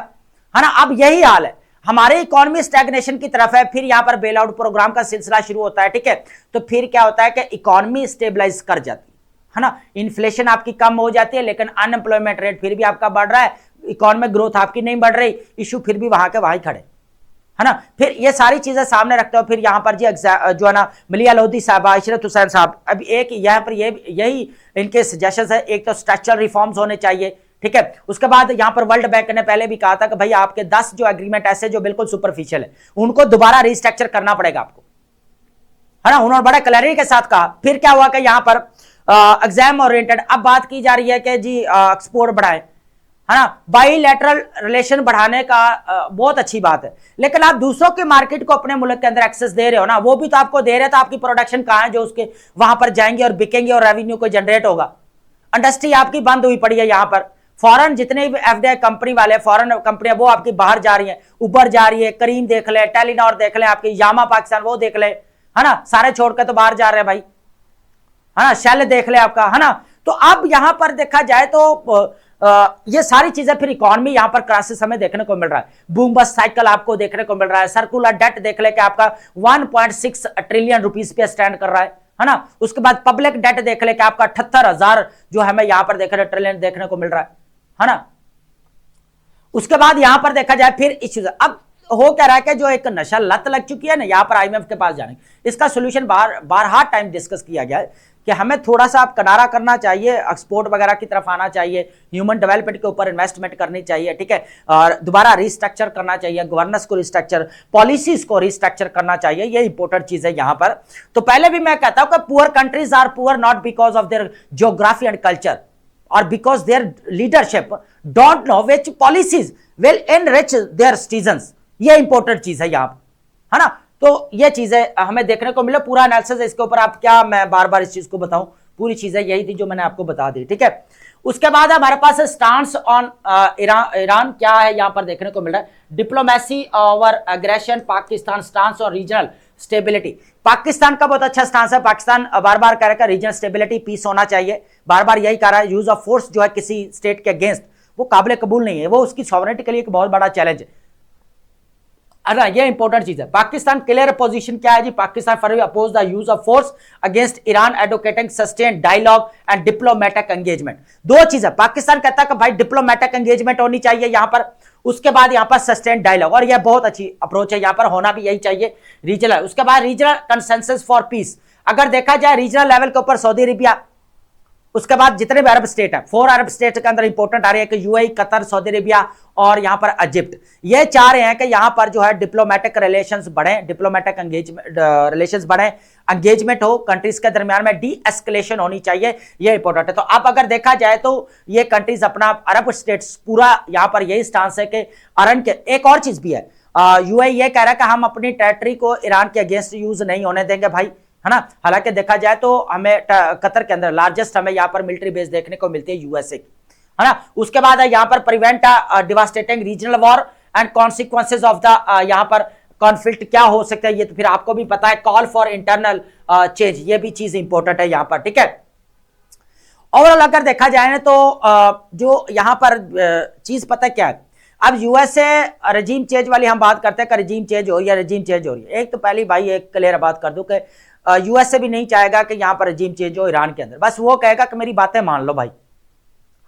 है ना। अब यही हाल है, हमारे इकोनॉमी स्टैग्नेशन की तरफ है। फिर यहाँ पर बेल आउट प्रोग्राम का सिलसिला शुरू होता है, ठीक है। तो फिर क्या होता है कि इकोनॉमी स्टेबलाइज कर जाती है ना, इन्फ्लेशन आपकी कम हो जाती है, लेकिन अनएम्प्लॉयमेंट रेट फिर भी आपका बढ़ रहा है, इकोनॉमिक ग्रोथ आपकी नहीं बढ़ रही, इशू फिर भी वहां के वहीं खड़े, है ना। फिर ये सारी चीजें सामने रखते हो, फिर यहाँ पर जी जो है ना मलिया लोधी साहब, इशरत हुसैन साहब, अब एक यहाँ पर यही इनके सजेशंस है। एक तो स्ट्रक्चरल रिफॉर्म्स होने चाहिए, ठीक है। उसके बाद यहाँ पर वर्ल्ड बैंक ने पहले भी कहा था कि भाई आपके 10 जो एग्रीमेंट ऐसे जो बिल्कुल सुपरफिशियल है उनको दोबारा रिस्ट्रक्चर करना पड़ेगा आपको, है ना। उन्होंने बड़ा क्लैरिटी के साथ कहा। फिर क्या हुआ कि यहाँ पर एग्जाम ओरिएंटेड अब बात की जा रही है कि जी एक्सपोर्ट बढ़ाए, है ना, बाईलैटरल रिलेशन बढ़ाने का बहुत अच्छी बात है, लेकिन आप दूसरों के मार्केट को अपने मुल्क के अंदर एक्सेस दे रहे हो ना, वो भी तो आपको दे रहे, तो आपकी प्रोडक्शन कहाँ है जो उसके वहां पर जाएंगे और बिकेंगे और रेवेन्यू को जनरेट होगा। इंडस्ट्री आपकी बंद हुई पड़ी है यहाँ पर, फॉरेन जितने भी एफडीआई कंपनी वाले फॉरेन कंपनियां वो आपकी बाहर जा रही हैं, ऊपर जा रही है। करीम देख ले, टेलीनॉर देख ले, आपकी यामा पाकिस्तान वो देख ले, है ना, सारे छोड़ के तो बाहर जा रहे हैं भाई, है ना। शेल देख ले आपका, है ना। तो अब यहां पर देखा जाए तो ये सारी चीजें फिर इकोनॉमी यहां पर क्राइसिस हमें देखने को मिल रहा है। बूम बस्ट साइकिल आपको देखने को मिल रहा है। सर्कुलर डेट देख ले कि आपका 1.6 ट्रिलियन रुपीस पे स्टैंड कर रहा है ना। उसके बाद पब्लिक डेट देख ले कि आपका 78,000 जो हमें यहां पर देख रहे ट्रिलियन देखने को मिल रहा है ना। उसके बाद यहां पर देखा जाए फिर इश्यूज अब हो क्या रहा है कि जो एक नशा लत लग चुकी है ना यहां पर आईएमएफ के पास जाने, इसका सोल्यूशन बारहा टाइम डिस्कस किया गया है कि हमें थोड़ा सा आप किनारा करना चाहिए, एक्सपोर्ट वगैरह की तरफ आना चाहिए, ह्यूमन डेवलपमेंट के ऊपर इन्वेस्टमेंट करनी चाहिए, ठीक है, और दोबारा रिस्ट्रक्चर करना चाहिए, गवर्नेंस को रिस्ट्रक्चर, पॉलिसीज को रिस्ट्रक्चर करना चाहिए। ये इंपॉर्टेंट चीज है यहां पर। तो पहले भी मैं कहता हूं कि poor countries are poor not because of their geography and culture or because their leadership don't know which policies will enrich their citizens। ये इंपॉर्टेंट चीज है यहां पर, है ना। तो ये चीजें हमें देखने को मिले। पूरा एनालिसिस इसके ऊपर आप क्या मैं बार बार इस चीज को बताऊं, पूरी चीजें यही थी जो मैंने आपको बता दी, ठीक है। उसके बाद हमारे पास स्टांस ऑन ईरान क्या है यहां पर देखने को मिल रहा है। Diplomacy over aggression, Pakistan stance और रीजनल स्टेबिलिटी। पाकिस्तान का बहुत अच्छा स्टांस है। पाकिस्तान बार बार कह रहा है रीजनल स्टेबिलिटी, पीस होना चाहिए, बार बार यही कह रहा है। यूज ऑफ फोर्स जो है किसी स्टेट के अगेंस्ट वो काबिल कबूल नहीं है, वो उसकी सॉवरेनिटी के लिए एक बहुत बड़ा चैलेंज है ना। ये इंपॉर्टेंट चीज है। पाकिस्तान क्लियर पोजीशन क्या है जी, Pakistan for oppose the use of force against Iran, advocating sustain dialogue and diplomatic engagement. दो चीज है, पाकिस्तान कहता है कि भाई डिप्लोमेटिक एंगेजमेंट होनी चाहिए यहां पर, उसके बाद यहां पर सस्टेन डायलॉग, और यह बहुत अच्छी अप्रोच है, यहां पर होना भी यही चाहिए रीजनल। उसके बाद रीजनल कंसेंसस फॉर पीस। अगर देखा जाए रीजनल लेवल के ऊपर सऊदी अरेबिया, उसके बाद जितने भी अरब स्टेट है, 4 अरब स्टेट के अंदर इंपॉर्टेंट आ रही है कि यूएई, कतर, सऊदी अरेबिया और यहां पर इजिप्ट, ये चाह रहे हैं कि यहां पर जो है डिप्लोमेटिक रिलेशंस बढ़े, डिप्लोमेटिक एंगेजमेंट रिलेशंस बढ़े, एंगेजमेंट हो कंट्रीज के दरमियान में, डी एस्केलेशन होनी चाहिए, ये इंपॉर्टेंट है। तो अब अगर देखा जाए तो ये कंट्रीज अपना अरब स्टेट्स पूरा यहां पर यही स्टांस है कि ईरान के, एक और चीज भी है, यूएई ये कह रहा है कि हम अपनी टेरिटरी को ईरान के अगेंस्ट यूज नहीं होने देंगे भाई, है ना। हालांकि देखा जाए तो हमें कतर के अंदर लार्जेस्ट हमें यहां पर मिलिट्री बेस देखने को मिलती है यूएसए की, है ना। उसके बाद है यहां पर prevent devastating regional war and consequences of the यहां पर कॉन्फ्लिक्ट क्या हो सकता है, ये तो फिर आपको भी पता है। कॉल फॉर इंटरनल चेंज, ये भी चीज इंपॉर्टेंट है यहां पर, ठीक है। ओवरऑल अगर देखा जाए ना तो जो यहां पर चीज पता क्या है, अब यूएसए रजीम चेंज वाली हम बात करते हैं कि रजीम चेंज हो रही है, रजीम चेंज हो रही है। एक तो पहली भाई एक क्लियर बात कर दूं कि यूएसए भी नहीं चाहेगा कि यहां पर रजीम चेंज हो ईरान के अंदर, बस वो कहेगा कि मेरी बातें मान लो भाई,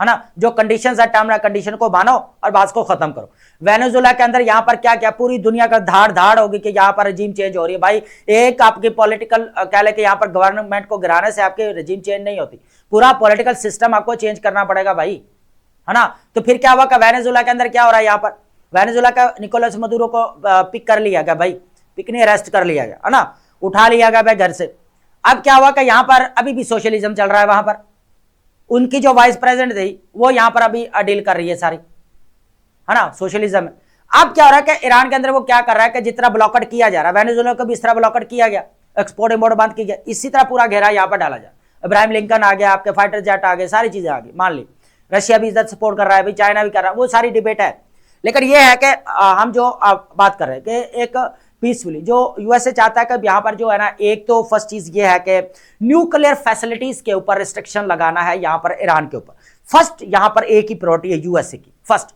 है ना। जो कंडीशंस है टर्म एंड कंडीशन को मानो और बात को खत्म करो। वेनेजुएला के अंदर यहां पर क्या क्या पूरी दुनिया का धाड़ धाड़ होगी कि यहां पर रजीम चेंज हो रही है भाई। एक आपकी पॉलिटिकल कह ले कि यहां पर गवर्नमेंट को गिराने से आपकी रजीम चेंज नहीं होती, पूरा पॉलिटिकल सिस्टम आपको चेंज करना पड़ेगा भाई, है ना। तो फिर क्या हुआ कि वेनेजुएला के अंदर क्या हो रहा है, यहां पर वेनेजुएला का निकोलस मदुरो को पिक कर लिया गया भाई, पिक नहीं अरेस्ट कर लिया गया, है ना, उठा लिया गया भाई घर से। अब क्या हुआ कि यहां पर अभी भी सोशलिज्म चल रहा है, वहां पर उनकी जो वाइस प्रेसिडेंट थी वो यहां पर अभी डील कर रही है सारी, है ना, सोशलिज्म। अब क्या हो रहा है कि ईरान के अंदर वो क्या कर रहा है कि जितना ब्लॉकेट किया जा रहा है, वेनेजुएला को भी इस तरह ब्लॉकेट किया गया, एक्सपोर्ट इंपोर्ट बंद किया गया, इसी तरह पूरा घेरा यहां पर डाला जाए। इब्राहिम लिंकन आ गया, आपके फाइटर जेट आ गए, सारी चीजें आ गई, मान ली रशिया भी इज्जत सपोर्ट कर रहा है भाई, चाइना भी कर रहा है, वो सारी डिबेट है। लेकिन ये है कि हम जो बात कर रहे हैं कि एक पीसफुली जो यूएसए चाहता है कि यहाँ पर जो है ना, एक तो फर्स्ट चीज ये है कि न्यूक्लियर फैसिलिटीज के ऊपर रिस्ट्रिक्शन लगाना है यहाँ पर ईरान के ऊपर। फर्स्ट यहाँ पर एक ही प्रायोरिटी है यूएसए की फर्स्ट।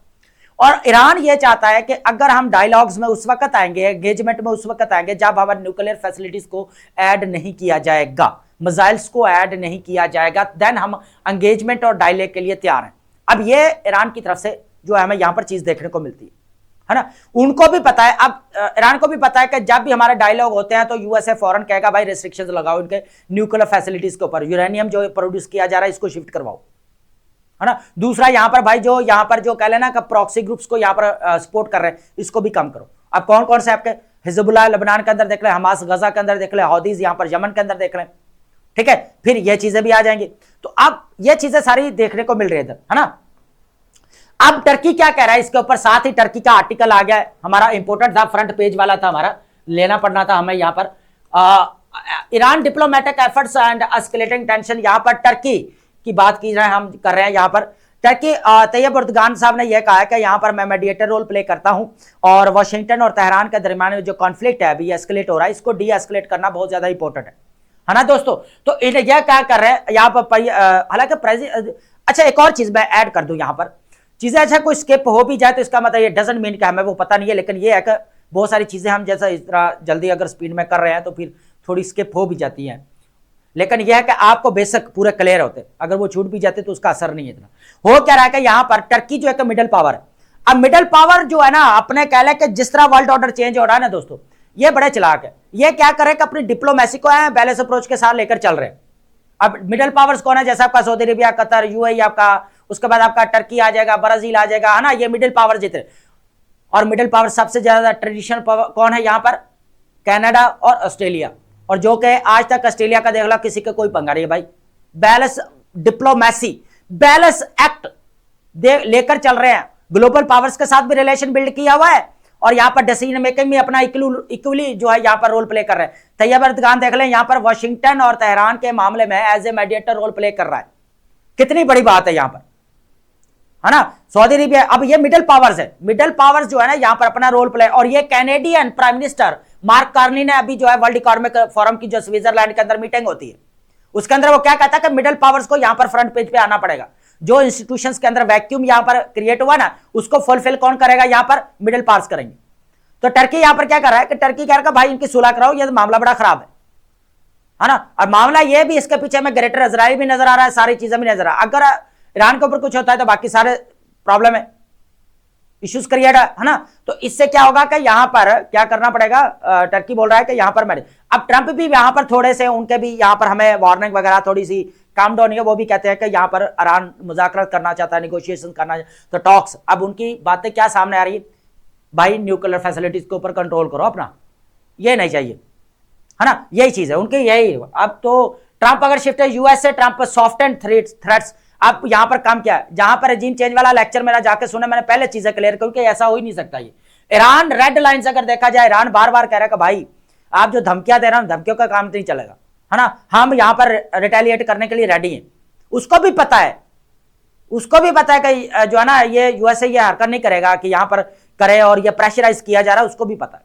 और ईरान ये चाहता है कि अगर हम डायलॉग्स में उस वक्त आएंगे, एंगेजमेंट में उस वक्त आएंगे जब हमारे न्यूक्लियर फैसिलिटीज को ऐड नहीं किया जाएगा, मिसाइल्स को ऐड नहीं किया जाएगा, देन हम एंगेजमेंट और डायलॉग के लिए तैयार हैं। अब ये ईरान की तरफ से जो है हमें यहां पर चीज देखने को मिलती है ना। उनको भी पता है, अब ईरान को भी पता है कि जब भी हमारे डायलॉग होते हैं तो यूएसए फौरन कहेगा भाई रिस्ट्रिक्शंस लगाओ इनके न्यूक्लियर फैसिलिटीज के ऊपर, यूरेनियम जो प्रोड्यूस किया जा रहा है इसको शिफ्ट करवाओ, है ना। दूसरा यहां पर भाई जो यहां पर जो कह लेना कि प्रॉक्सी ग्रुप्स को यहां पर सपोर्ट कर रहे हैं इसको भी कम करो। अब कौन कौन से आपके हिजबुल्लाह लेबनान के अंदर देख ले, हमास गजा के अंदर देख ले, हौदीज यहां पर यमन के अंदर देख ले, ठीक है, फिर ये चीजें भी आ जाएंगी। तो अब ये चीजें सारी देखने को मिल रही है ना। अब टर्की क्या कह रहा है इसके ऊपर, साथ ही टर्की का आर्टिकल आ गया है, हमारा इंपोर्टेंट था, फ्रंट पेज वाला था हमारा, लेना पड़ना था हमें यहां पर। Iran diplomatic efforts and escalating tension, यहां पर टर्की की बात की जाए हम कर रहे हैं यहां पर। टर्की तैयब एर्दोगान साहब ने यह कहा है कि यहाँ पर मैं मीडिएटर रोल प्ले करता हूं और वाशिंगटन और तेहरान के दरमियान जो कॉन्फ्लिक्ट है अभी एस्केलेट हो रहा है, इसको डी एस्केलेट करना बहुत ज्यादा इंपॉर्टेंट है ना दोस्तों। तो यह क्या कर रहे हैं यहाँ पर, हालांकि अच्छा एक और चीज मैं ऐड कर दूं यहाँ पर, चीजें अच्छा कोई स्किप हो भी जाए तो इसका मतलब ये डजंट मीन कि हमें वो पता नहीं है, लेकिन ये है कि बहुत सारी चीजें हम जैसा इस तरह जल्दी अगर स्पीड में कर रहे हैं तो फिर थोड़ी स्किप हो भी जाती हैं, लेकिन यह है कि आपको बेशक पूरे क्लियर होते, अगर वो छूट भी जाते तो उसका असर नहीं है इतना। हो क्या रहा है कि यहाँ पर टर्की जो है मिडिल पावर है। अब मिडिल पावर जो है ना, अपने कह ले कि जिस तरह वर्ल्ड ऑर्डर चेंज हो रहा है ना दोस्तों, ये बड़े चालाक है। ये क्या करे कि अपनी डिप्लोमेसी को है बैलेंस अप्रोच के साथ लेकर चल रहे हैं। अब मिडिल पावर्स कौन है, जैसा आपका सऊदी अरेबिया, कतर, यूएई आपका, उसके बाद आपका टर्की आ जाएगा, ब्राजील आ जाएगा, है ना, ये मिडिल पावर जितने। और मिडिल पावर सबसे ज्यादा ट्रेडिशनल पावर कौन है यहाँ पर, कनाडा और ऑस्ट्रेलिया। और जो कि आज तक ऑस्ट्रेलिया का देख लो किसी का कोई पंगा नहीं है भाई, बैलेंस डिप्लोमेसी बैलेंस एक्ट लेकर चल रहे हैं, ग्लोबल पावर्स के साथ भी रिलेशन बिल्ड किया हुआ है और यहाँ पर डिसीजन मेकिंग में अपना इक्वली जो है यहाँ पर रोल प्ले कर रहे हैं। तैयब एर्दोगान देख लें यहाँ पर वाशिंगटन और तेहरान के मामले में as a mediator role play कर रहा है, कितनी बड़ी बात है यहाँ पर, है ना। सऊदी अरेबिया, अब ये मिडिल पावर्स है, मिडिल पावर्स जो है ना यहाँ पर अपना रोल प्ले। और ये Canadian prime minister Mark Carney ने अभी जो है वर्ल्ड इकोनॉमिक फोरम की जो स्विट्जरलैंड के अंदर मीटिंग होती है उसके अंदर वो क्या कहता है कि मिडिल पावर्स को यहाँ पर फ्रंट पेज पे आना पड़ेगा। जो इंस्टीट्यूशंस के अंदर वैक्यूम यहाँ पर क्रिएट हुआ ना, उसको फुलफिल कौन करेगा, यहाँ पर मिडिल पावर्स करेंगे। तो टर्की यहाँ पर क्या कर रहा है कि टर्की कह रहा है भाई इनकी सुलह कराओ, ये तो मामला बड़ा खराब है ना। और मामला ये भी, इसके पीछे में ग्रेटर इजराइल भी नजर आ रहा है, सारी चीजें भी नजर आ रहा है। अगर ईरान के ऊपर कुछ होता है तो बाकी सारे प्रॉब्लम है, इश्यूज क्रिएट है ना। तो इससे क्या होगा कि यहां पर क्या करना पड़ेगा, टर्की बोल रहा है कि यहां पर मैंने, अब ट्रंप भी यहां पर थोड़े से उनके भी यहां पर हमें वार्निंग वगैरह थोड़ी सी काम डाउन है, वो भी कहते हैं कि यहां पर ईरान मुज़ाकरात करना चाहता है, निगोशिएशन करना, तो टॉक्स। अब उनकी बातें क्या सामने आ रही है, भाई न्यूक्लियर फैसिलिटीज के ऊपर कंट्रोल करो अपना, ये नहीं चाहिए, है ना, यही चीज है उनकी, यही। अब तो ट्रंप अगर शिफ्ट है यूएस से, ट्रंप सॉफ्ट एंड थ्रेट्स। अब यहां पर काम क्या है, जहां पर रजीम चेंज वाला लेक्चर मेरा जाके सुना, मैंने पहले चीजें क्लियर करूं कि ऐसा हो ही नहीं सकता। ये ईरान रेड लाइंस अगर देखा जाए, ईरान बार बार कह रहा है कि भाई आप जो धमकियां दे रहे हैं, धमकियों का काम नहीं चलेगा, है ना, हम यहां पर रिटेलिएट करने के लिए रेडी हैं। उसको भी पता है, उसको भी पता है कि जो है ना ये यूएसए ये हरकत नहीं करेगा कि यहां पर करे और ये प्रेशराइज किया जा रहा है, उसको भी पता है।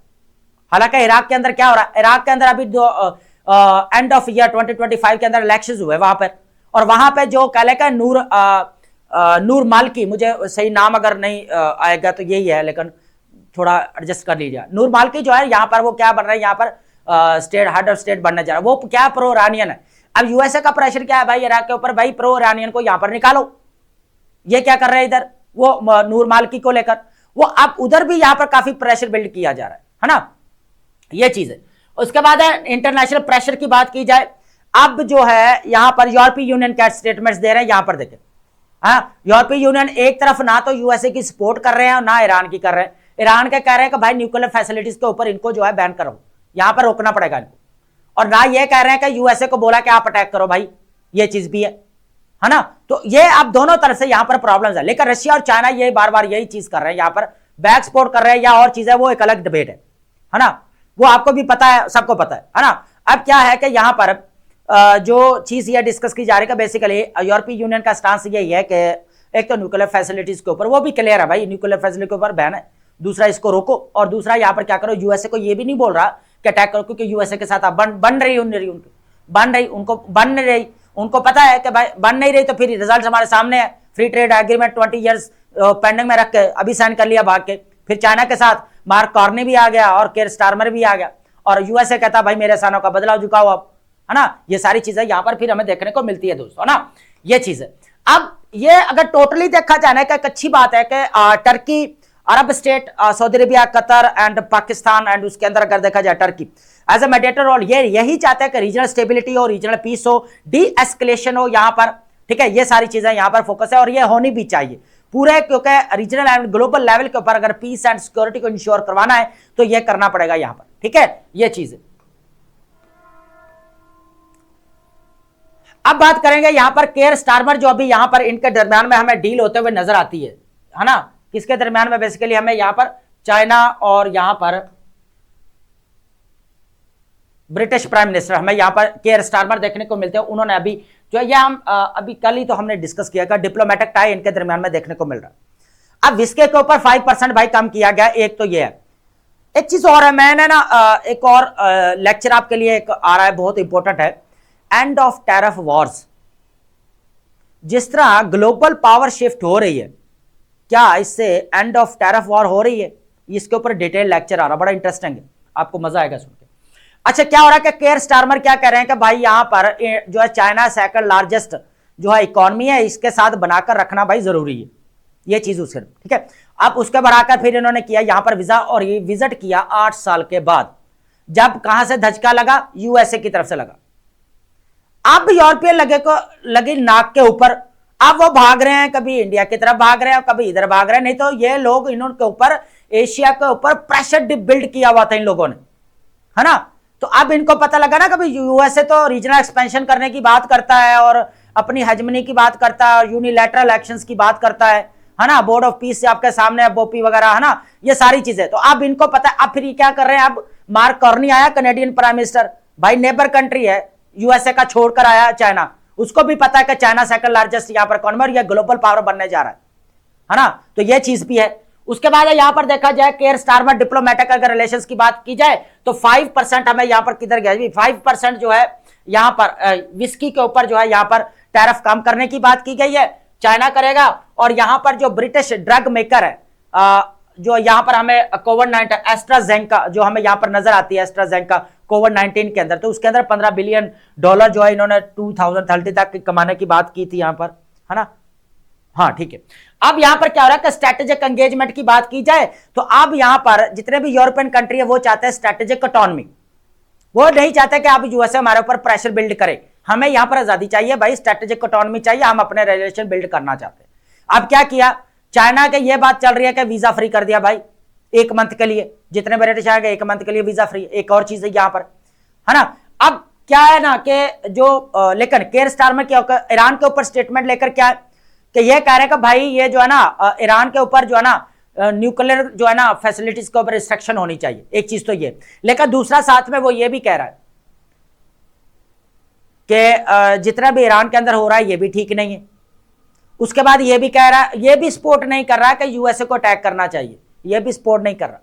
हालांकि इराक के अंदर क्या हो रहा है, इराक के अंदर अभी एंड ऑफ ईयर 2025 के अंदर इलेक्शंस हुए वहां पर, और वहां पे जो कह लेगा नूर मालिकी, मुझे सही नाम अगर नहीं आएगा तो यही है, लेकिन थोड़ा एडजस्ट कर लीजिए। नूर मालिकी जो है यहाँ पर वो क्या बन रहा है, यहाँ पर स्टेट हेड ऑफ स्टेट बनने जा रहा है, वो क्या प्रो ईरानियन है। अब यूएसए का प्रेशर क्या है भाई इराक के ऊपर, भाई प्रो ईरानियन को यहाँ पर निकालो। ये क्या कर रहे हैं इधर, वो नूर मालिकी को लेकर वो अब उधर भी यहाँ पर काफी प्रेशर बिल्ड किया जा रहा है ना, ये चीज है। उसके बाद है इंटरनेशनल प्रेशर की बात की जाए, अब जो है यहां पर यूरोपीय यूनियन क्या स्टेटमेंट्स दे रहे हैं, यहां पर देखें, हाँ, यूरोपीय यूनियन एक तरफ ना तो यूएसए की सपोर्ट कर रहे हैं और ना ईरान की कर रहे हैं। ईरान के कह रहे हैं कि भाई न्यूक्लियर फैसिलिटीज के ऊपर इनको जो है बैन करो, यहां पर रोकना पड़ेगा इनको, और ना ये कह रहे हैं कि यूएसए को बोला कि आप अटैक करो, भाई ये चीज भी है ना। तो ये अब दोनों तरफ से यहां पर प्रॉब्लम्स है, लेकिन रशिया और चाइना ये बार बार यही चीज कर रहे हैं, यहां पर बैक सपोर्ट कर रहे हैं या और चीज है, वो एक अलग डिबेट है ना, वो आपको भी पता है, सबको पता है ना। अब क्या है कि यहां पर जो चीज ये डिस्कस की जा रही है, बेसिकली यूरोपीय यूनियन का स्टांस यही है कि एक तो न्यूक्लियर फैसिलिटीज के ऊपर वो भी क्लियर है भाई, न्यूक्लियर फैसिलिटी के ऊपर बैन है, दूसरा इसको रोको, और दूसरा यहाँ पर क्या करो, यूएसए को ये भी नहीं बोल रहा कि अटैक करो, क्योंकि यूएसए के साथ आप बन रही उनको पता है कि भाई बन नहीं रही, तो फिर रिजल्ट हमारे सामने है। Free trade agreement 20 years pending में रख के अभी साइन कर लिया भाग के, फिर चाइना के साथ मार्क कार्नी भी आ गया और केयर स्टारमर भी आ गया, और यूएसए कहता भाई मेरे सानों का बदलाव झुकाओ आप, है ना। ये सारी चीजें यहां पर फिर हमें देखने को मिलती है दोस्तों, है ना, ये चीज है। अब ये अगर टोटली देखा जाए ना, एक अच्छी बात है कि Turkey, Arab state, Saudi Arabia, Qatar and Pakistan, and उसके अंदर अगर देखा जाए Turkey as a mediator role, ये यही चाहते हैं कि रीजनल स्टेबिलिटी हो, रीजनल पीस हो, डी एस्केलेशन हो यहां पर, ठीक है, ये सारी चीजें यहां पर फोकस है और ये होनी भी चाहिए पूरे, क्योंकि रीजनल एंड ग्लोबल लेवल के ऊपर अगर पीस एंड सिक्योरिटी को इंश्योर करवाना है तो ये करना पड़ेगा यहां पर, ठीक है, ये चीज है। अब बात करेंगे यहां पर केयर स्टारमर, जो अभी यहां पर इनके दरमियान में हमें डील होते हुए नजर आती है ना, किसके दरमियान में, बेसिकली हमें यहां पर चाइना और यहां पर ब्रिटिश प्राइम मिनिस्टर, हमें यहां पर केयर स्टारमर देखने को मिलते हैं। उन्होंने अभी जो ये हम अभी कल ही तो हमने डिस्कस किया कि डिप्लोमेटिक टाई इनके दरमियान में देखने को मिल रहा है। अब इसके ऊपर 5% भाई कम किया गया, एक तो ये है। एक चीज और है, मैंने ना एक और लेक्चर आपके लिए एक आ रहा है, बहुत इंपॉर्टेंट है, एंड ऑफ टैरिफ वॉर्स। जिस तरह ग्लोबल पावर शिफ्ट हो रही है, क्या इससे एंड ऑफ टैरिफ वॉर हो रही है? इसके ऊपर डिटेल लेक्चर आ रहा, बड़ा इंटरेस्टिंग है, आपको मजा आएगा सुन के। अच्छा, क्या हो रहा है कि केयर स्टारमर क्या कह रहे हैं कि भाई यहां पर जो है चाइना सेकंड लार्जेस्ट जो है इकोनॉमी है, इसके साथ बनाकर रखना भाई जरूरी है, ये चीज उसके, ठीक है। अब उसके बढ़ाकर फिर इन्होंने किया यहां पर वीजा, और ये विजिट किया 8 साल के बाद, जब कहां से धचका लगा? यूएसए की तरफ से लगा। अब यूरोपियन लगे नाक के ऊपर, अब वो भाग रहे हैं, कभी इंडिया की तरफ भाग रहे हैं, कभी इधर भाग रहे हैं। नहीं तो ये लोग इन्होंने ऊपर एशिया के ऊपर प्रेशर बिल्ड किया हुआ था इन लोगों ने, है ना। तो अब इनको पता लगा ना, कभी यूएसए तो रीजनल एक्सपेंशन करने की बात करता है और अपनी हेजमनी की बात करता है और यूनिलैटरल एक्शंस की बात करता है ना। बोर्ड ऑफ पीस से आपके सामने बोपी वगैरह, है ना, ये सारी चीजें। तो अब इनको पता है, अब फिर ये क्या कर रहे हैं? अब मार्क कार्नी आया, कनेडियन प्राइम मिनिस्टर, भाई नेबर कंट्री है, यूएसए का छोड़कर आया चाइना, उसको भी पता है कि चाइना सेकंड लार्जेस्ट यहां पर इकोनॉमी और ये ग्लोबल पावर बनने जा रहा है ना। तो ये चीज भी है। उसके बाद यहां पर देखा जाए केयर स्टारमर डिप्लोमेटिक अगर रिलेशंस की बात की जाए तो 5% हमें यहां पर किधर गया? 5% जो है यहां पर विस्की के ऊपर जो है यहां पर टैरिफ कम करने की बात की गई है, चाइना करेगा। और यहां पर जो ब्रिटिश ड्रग मेकर है, जो यहां पर हमें कोविड-19 एस्ट्राजेनेका जो हमें यहां पर नजर आती है, एस्ट्राजेनेका कोविड-19 के अंदर, तो उसके अंदर $15 बिलियन जो है इन्होंने 2030 तक कमाने की बात की थी यहां पर, है ना। हाँ ठीक है। अब यहां पर क्या हो रहा है कि स्ट्रेटेजिक एंगेजमेंट की बात की जाए तो अब यहां पर जितने भी यूरोपियन कंट्री है वो चाहते हैं स्ट्रेटेजिक ऑटोनॉमी, वो नहीं चाहते कि आप यूएसए हमारे ऊपर प्रेशर बिल्ड करे, हमें यहां पर आजादी चाहिए भाई, स्ट्रेटेजिक ऑटोनॉमी चाहिए, हम अपने रिलेशन बिल्ड करना चाहते हैं। अब क्या किया चाइना के, ये बात चल रही है कि वीजा फ्री कर दिया भाई 1 मंथ के लिए, जितने ब्रिटिश आएंगे 1 मंथ के लिए वीजा फ्री। एक और चीज है यहां पर, है ना। अब क्या है ना कि जो लेकिन केयर स्टारमर क्या ईरान के ऊपर स्टेटमेंट लेकर क्या कि ये कह रहे हैं कि भाई ये जो है ना ईरान के ऊपर जो है ना न्यूक्लियर जो है ना फैसिलिटीज के ऊपर रिस्ट्रिक्शन होनी चाहिए, एक चीज तो ये। लेकिन दूसरा साथ में वो ये भी कह रहा है कि जितना भी ईरान के अंदर हो रहा है ये भी ठीक नहीं है। उसके बाद ये भी कह रहा है, ये भी सपोर्ट नहीं कर रहा है कि यूएसए को अटैक करना चाहिए, ये भी सपोर्ट नहीं कर रहा।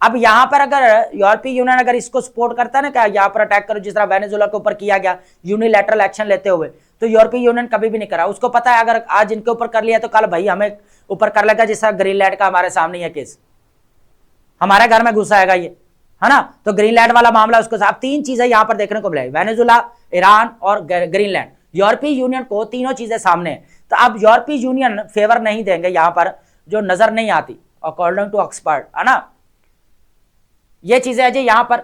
अब यहां पर अगर यूरोपीय यूनियन अगर इसको सपोर्ट करता है ना कि यहां पर अटैक करो, जिस तरह वेनेजुएला के ऊपर किया गया यूनिलैटरल एक्शन लेते हुए, तो यूरोपीय यूनियन कभी भी नहीं करा। उसको पता है अगर आज इनके ऊपर कर लिया तो कल भाई हमें ऊपर कर लेगा, जिस तरह ग्रीनलैंड का हमारे सामने है केस, हमारे घर में घुस आएगा ये, है ना। तो ग्रीनलैंड वाला मामला उसको, अब 3 चीजें यहां पर देखने को मिलेगी, वेनेजुएला, ईरान और ग्रीनलैंड। यूरोपीय यूनियन को तीनों चीजें सामने है। तो अब यूरोपीय यूनियन फेवर नहीं देंगे यहां पर, जो नजर नहीं आती अकॉर्डिंग टू एक्सपर्ट, है ना। ये चीजें है जी यहां पर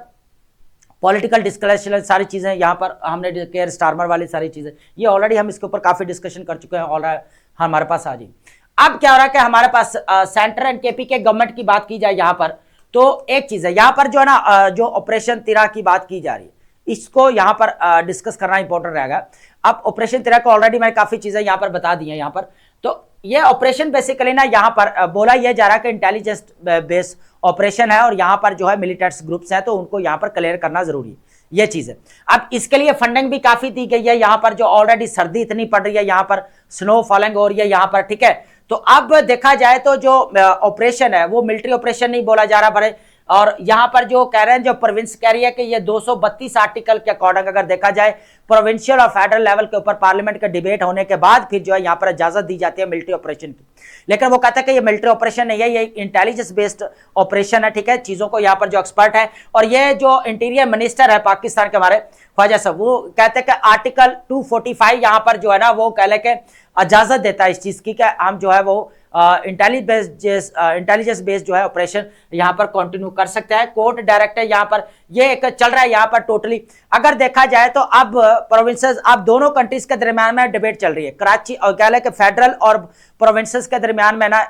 पॉलिटिकल डिस्कशन, सारी चीजें यहां पर हमने केयर स्टारमर वाली सारी चीजें, ये ऑलरेडी हम इसके ऊपर काफी डिस्कशन कर चुके हैं ऑलरेडी हमारे पास आज ही। अब क्या हो रहा है कि हमारे पास सेंटर एंड केपी के गवर्नमेंट की बात की जाए यहां पर, तो एक चीज है यहां पर जो है ना जो ऑपरेशन तिरा की बात की जा रही है, इसको यहां पर डिस्कस करना इंपॉर्टेंट रहेगा। अब ऑपरेशन तिरा को ऑलरेडी मैं काफी चीजें यहां पर बता दी हैं यहां पर। तो ये ऑपरेशन बेसिकली ना यहां पर बोला यह जा रहा है कि इंटेलिजेंस बेस्ड ऑपरेशन है और यहां पर जो है मिलिटेंट्स ग्रुप्स हैं, तो उनको यहां पर क्लियर करना जरूरी है, ये चीज है। अब इसके लिए फंडिंग भी काफी दी गई है यहां पर, जो ऑलरेडी सर्दी इतनी पड़ रही है यहां पर, स्नो फॉलिंग हो रही है यहां पर, ठीक है। तो अब देखा जाए तो जो ऑपरेशन है वो मिलिट्री ऑपरेशन नहीं बोला जा रहा बड़े, और यहां पर जो कह रहे हैं, जो प्रोविंस कह रही है कि ये 232 आर्टिकल के अकॉर्डिंग अगर देखा जाए प्रोविंशियल और फेडरल लेवल के ऊपर पार्लियामेंट का डिबेट होने के बाद फिर जो है यहां पर इजाजत दी जाती है मिलिट्री ऑपरेशन की। लेकिन वो कहता है कि ये मिलिट्री ऑपरेशन नहीं है, ये इंटेलिजेंस बेस्ड ऑपरेशन है, ठीक है। चीजों को यहां पर जो एक्सपर्ट है, और ये जो इंटीरियर मिनिस्टर है पाकिस्तान के हमारे ख्वाजा साहब, वो कहते हैं कि आर्टिकल 245 यहां पर जो है ना वो कह ले के इजाजत देता है इस चीज की कि हम जो है वो इंटेलिजेंस बेस्ड जो है ऑपरेशन यहां पर कंटिन्यू कर सकते हैं। कोर्ट डायरेक्टर यहां पर ये एक चल रहा है यहां पर टोटली अगर देखा जाए तो अब प्रोविंसेस, अब दोनों कंट्रीज के दरमियान में डिबेट चल रही है, कराची और क्या है कि फेडरल और प्रोविंसेस के दरमियान में ना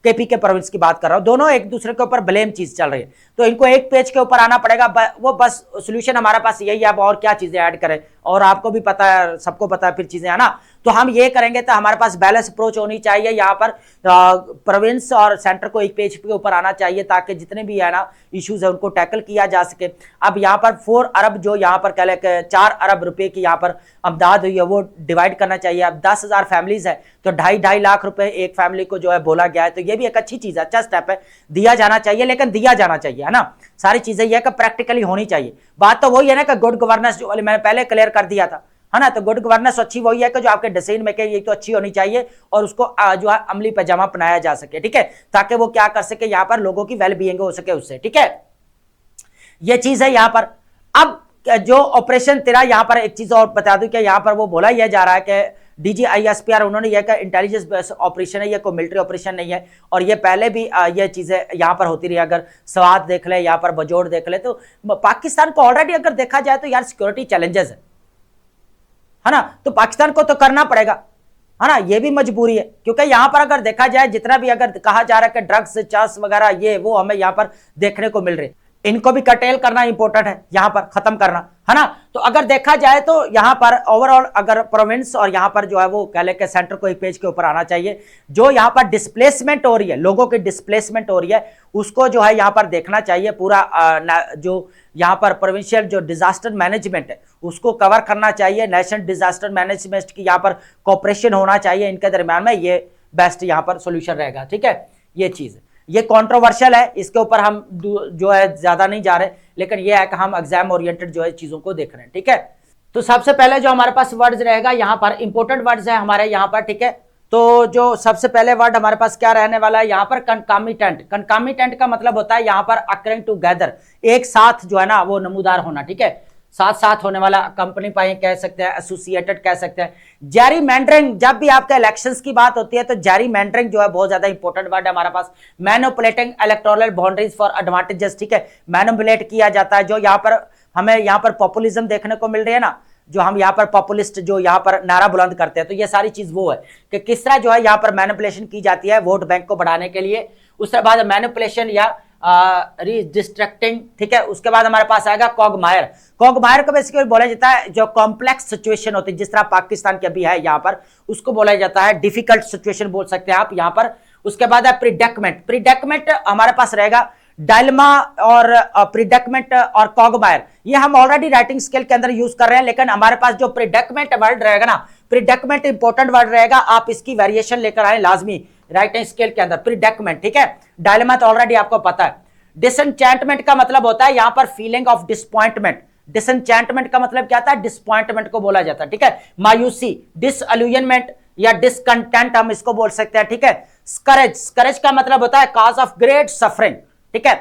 केपी के प्रोविंस की बात कर रहा हूं, दोनों एक दूसरे के ऊपर ब्लेम चीज चल रही है। तो इनको एक पेज के ऊपर आना पड़ेगा, वो बस सोल्यूशन हमारे पास यही है, अब और क्या चीजें ऐड करें, और आपको भी पता है, सबको पता है फिर चीजें, है ना। तो हम ये करेंगे तो हमारे पास बैलेंस अप्रोच होनी चाहिए। यहाँ पर प्रोविंस और सेंटर को एक पेज के ऊपर आना चाहिए ताकि जितने भी है ना इश्यूज है उनको टैकल किया जा सके। अब यहाँ पर 4 अरब जो यहाँ पर कह ले 4 अरब रुपए की यहाँ पर आमदाद हुई है वो डिवाइड करना चाहिए। अब 10,000 फैमिलीज है तो 2.5 लाख रुपए एक फैमिली को जो है बोला गया है, तो ये भी एक अच्छी चीज है, अच्छा स्टेप है, दिया जाना चाहिए, लेकिन दिया जाना चाहिए है ना। सारी चीजें यह कि प्रैक्टिकली होनी चाहिए। बात तो वही है ना कि गुड गवर्नेंस जो मैंने पहले क्लियर कर दिया था है ना। तो गुड गवर्नेंस अच्छी वही है कि जो आपके डिसीजन मेकिंग ये तो अच्छी होनी चाहिए और उसको जो है अमली पैजामा पहनाया जा सके, ठीक है, ताकि वो क्या कर सके यहाँ पर लोगों की वेल बीइंग हो सके उससे, ठीक है। ये चीज है यहाँ पर। अब जो ऑपरेशन तेरा यहाँ पर एक चीज और बता दूं कि यहाँ पर वो बोला यह जा रहा है कि DGISPR उन्होंने यह कहा इंटेलिजेंस बेस्ड ऑपरेशन है, ये कोई मिलिट्री ऑपरेशन नहीं है। और ये पहले भी ये चीजें यहाँ पर होती रही। अगर स्वात देख ले, यहाँ पर बजोड़ देख ले, तो पाकिस्तान को ऑलरेडी अगर देखा जाए तो यार सिक्योरिटी चैलेंजेस है ना, तो पाकिस्तान को तो करना पड़ेगा है ना, ये भी मजबूरी है। क्योंकि यहाँ पर अगर देखा जाए जितना भी अगर कहा जा रहा है कि ड्रग्स चर्स वगैरह ये वो हमें यहाँ पर देखने को मिल रहे, इनको भी कर्टेल करना इंपॉर्टेंट है, यहाँ पर खत्म करना है ना। तो अगर देखा जाए तो यहाँ पर ओवरऑल अगर प्रोविंस और यहाँ पर जो है वो कह ले के सेंटर को एक पेज के ऊपर आना चाहिए। जो यहाँ पर डिस्प्लेसमेंट हो रही है, लोगों की डिस्प्लेसमेंट हो रही है, उसको जो है यहाँ पर देखना चाहिए पूरा। जो यहाँ पर प्रोविंशियल जो डिजास्टर मैनेजमेंट है उसको कवर करना चाहिए। नेशनल डिजास्टर मैनेजमेंट की यहाँ पर कोऑपरेशन होना चाहिए इनके दरमियान में, ये बेस्ट यहाँ पर सोल्यूशन रहेगा, ठीक है। ये चीज ये कंट्रोवर्शियल है, इसके ऊपर हम जो है ज्यादा नहीं जा रहे, लेकिन ये है कि हम एग्जाम ओरिएंटेड जो है चीजों को देख रहे हैं, ठीक है। तो सबसे पहले जो हमारे पास वर्ड्स रहेगा यहाँ पर इंपोर्टेंट वर्ड्स है हमारे यहाँ पर, ठीक है। तो जो सबसे पहले वर्ड हमारे पास क्या रहने वाला है यहाँ पर, कंकामिटेंट। कंकामिटेंट का मतलब होता है यहाँ पर अकरिंग टुगेदर, एक साथ जो है ना वो नमूदार होना, ठीक है, साथ साथ होने वाला, कंपनी पाई कह सकते हैं, एसोसिएटेड कह सकते हैं। जैरीमैंडरिंग, जब भी आपके इलेक्शंस की बात होती है तो जैरीमैंडरिंग जो है बहुत ज्यादा इंपॉर्टेंट वर्ड है हमारे पास। Manipulating electoral boundaries for advantages, ठीक है, मैनिपुलेट किया जाता है। जो यहाँ पर हमें यहाँ पर पॉपुलिज्म देखने को मिल रही है ना, जो हम यहाँ पर पॉपुलिस्ट जो यहाँ पर नारा बुलंद करते हैं, तो ये सारी चीज वो है कि किस तरह जो है यहाँ पर मैनिपुलेशन की जाती है वोट बैंक को बढ़ाने के लिए। उसके बाद मैनिपुलेशन या रिडिस्ट्रक्टिंग, ठीक है। उसके बाद हमारे पास आएगा कॉगमायर। कॉगमायर को बेसिकली बोला जाता है जो कॉम्प्लेक्स सिचुएशन होती है, जिस तरह पाकिस्तान की अभी है यहाँ पर, उसको बोला जाता है डिफिकल्ट सिचुएशन बोल सकते हैं आप यहाँ पर। उसके बाद है प्रीडेकमेंट। प्रीडेकमेंट हमारे पास रहेगा डायलेमा और प्रीडेकमेंट और कॉगमायर, ये हम ऑलरेडी राइटिंग स्किल के अंदर यूज कर रहे हैं, लेकिन हमारे पास जो प्रीडेकमेंट वर्ड रहेगा ना, प्रीडेकमेंट इंपॉर्टेंट वर्ड रहेगा, आप इसकी वेरिएशन लेकर आए लाजमी राइटिंग स्किल के अंदर, प्रीडेकमेंट, ठीक है। डायलेमा तो ऑलरेडी आपको पता है। डिसएंचेंटमेंट का मतलब होता है यहाँ पर फीलिंग ऑफ डिसअपॉइंटमेंट। डिसएंचेंटमेंट का मतलब क्या था, डिसअपॉइंटमेंट को बोला जाता है, ठीक है। मायूसी, डिसअल्यूजनमेंट या डिसकंटेंट हम इसको बोल सकते हैं, ठीक है। स्करेज, स्करेज का मतलब होता है कॉज ऑफ ग्रेट सफरिंग, ठीक है,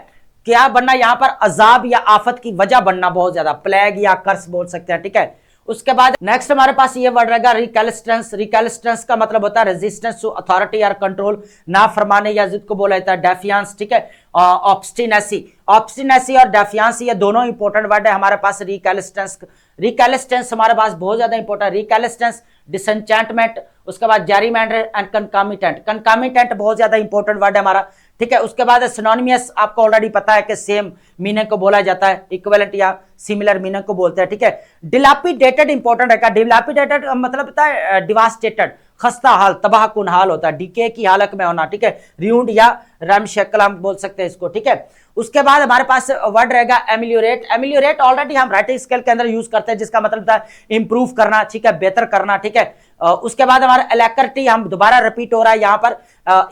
क्या बनना यहाँ पर, अजाब या आफत की वजह बनना बहुत ज्यादा, प्लेग या कर्स बोल सकते हैं, ठीक है। उसके बाद नेक्स्ट हमारे पास ये वर्ड रहेगा रिकैलिस्टेंस। रिकैलिस्टेंस का मतलब होता है रेजिस्टेंस टू अथॉरिटी और कंट्रोल, ना फरमाने या जिद को बोला जाता है डेफियांस, ठीक है। ऑब्स्टिनेसी, ऑब्स्टिनेसी और डेफियांस ये दोनों इंपॉर्टेंट वर्ड है हमारे पास। रिकैलिस्टेंस, रिकैलिस्टेंस हमारे पास बहुत ज्यादा इंपॉर्टेंट, रिकैलिस्टेंस, डिसएंचेंटमेंट, उसके बाद जैरीमैंडर एंड कंकामिटेंट। कंकामिटेंट बहुत ज्यादा इंपॉर्टेंट वर्ड है हमारा, ठीक है। उसके बाद सिनोनिमस, आपको ऑलरेडी पता है कि सेम मीनिंग को बोला जाता है, इक्विवेलेंट या सिमिलर मीनिंग को बोलते हैं, ठीक है। डिलापिडेटेड इंपॉर्टेंट है। डिलापिडेटेड मतलब होता है डिवास्टेटेड, खस्ता हाल, तबाहकुन हाल होता है, डीके की हालत में होना, ठीक है। रियूंड या रमशक्ल हम बोल सकते हैं इसको, ठीक है। उसके बाद हमारे पास वर्ड रहेगा एमिलियोरेट। एमिलियोरेट ऑलरेडी हम राइटिंग स्किल के अंदर यूज करते हैं, जिसका मतलब होता है इंप्रूव करना, ठीक है, बेहतर करना, ठीक है। उसके बाद हमारा एलैक्रिटी, हम दोबारा रिपीट हो रहा है यहाँ पर,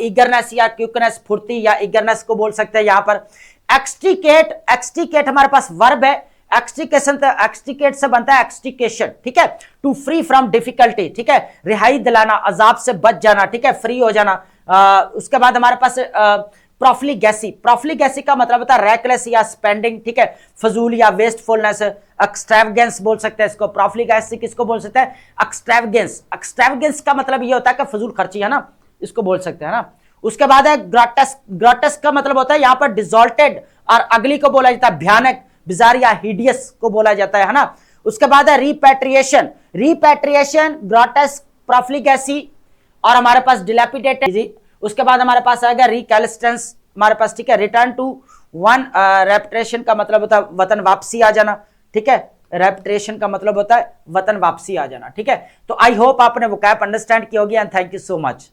ईगरनेस या क्विकनेस, फुर्ती या ईगरनेस को बोल सकते हैं यहाँ पर। एक्सट्रिकेट, एक्सट्रिकेट हमारे पास वर्ब है। एक्सट्रिकेशन, एक्सट्रिकेट से बनता है एक्सट्रिकेशन, ठीक है, टू फ्री फ्रॉम डिफिकल्टी, ठीक है, रिहाई दिलाना, अजाब से बच जाना, ठीक है, फ्री हो जाना। उसके बाद हमारे पास प्रोफ्लिगेसी। प्रोफ्लिगेसी का मतलब होता है रैकलेस या स्पेंडिंग, ठीक है, फजूल या वेस्टफुलनेस, एक्सट्रावेगेंस बोल सकते हैं इसको। प्रोफ्लिगेसी किसको बोल सकते हैं, एक्सट्रावेगेंस। एक्सट्रावेगेंस का मतलब ये होता है कि फजूल खर्ची, है ना, इसको बोल सकते हैं ना। उसके बाद है ग्रॉटेस्क। ग्रॉटेस्क का मतलब होता है यहाँ पर डिसॉल्टेड और अगली को बोला जाता है भयानक, बिजार या हिडियस को बोला जाता है ना। उसके बाद है रिपैट्रिएशन। रिपैट्रिएशन, ग्रॉटेस्क, प्रोफ्लिगेसी और हमारे पास डिलैपिडेटेड। उसके बाद हमारे पास आएगा रिकैलिस्टेंस हमारे पास, ठीक है। रिटर्न टू वन, रेपट्रेशन का मतलब होता है वतन वापसी आ जाना, ठीक है। रेपट्रिएशन का मतलब होता है वतन वापसी आ जाना। ठीक है, तो आई होप आपने वो कैप अंडरस्टैंड की होगी and thank you so much.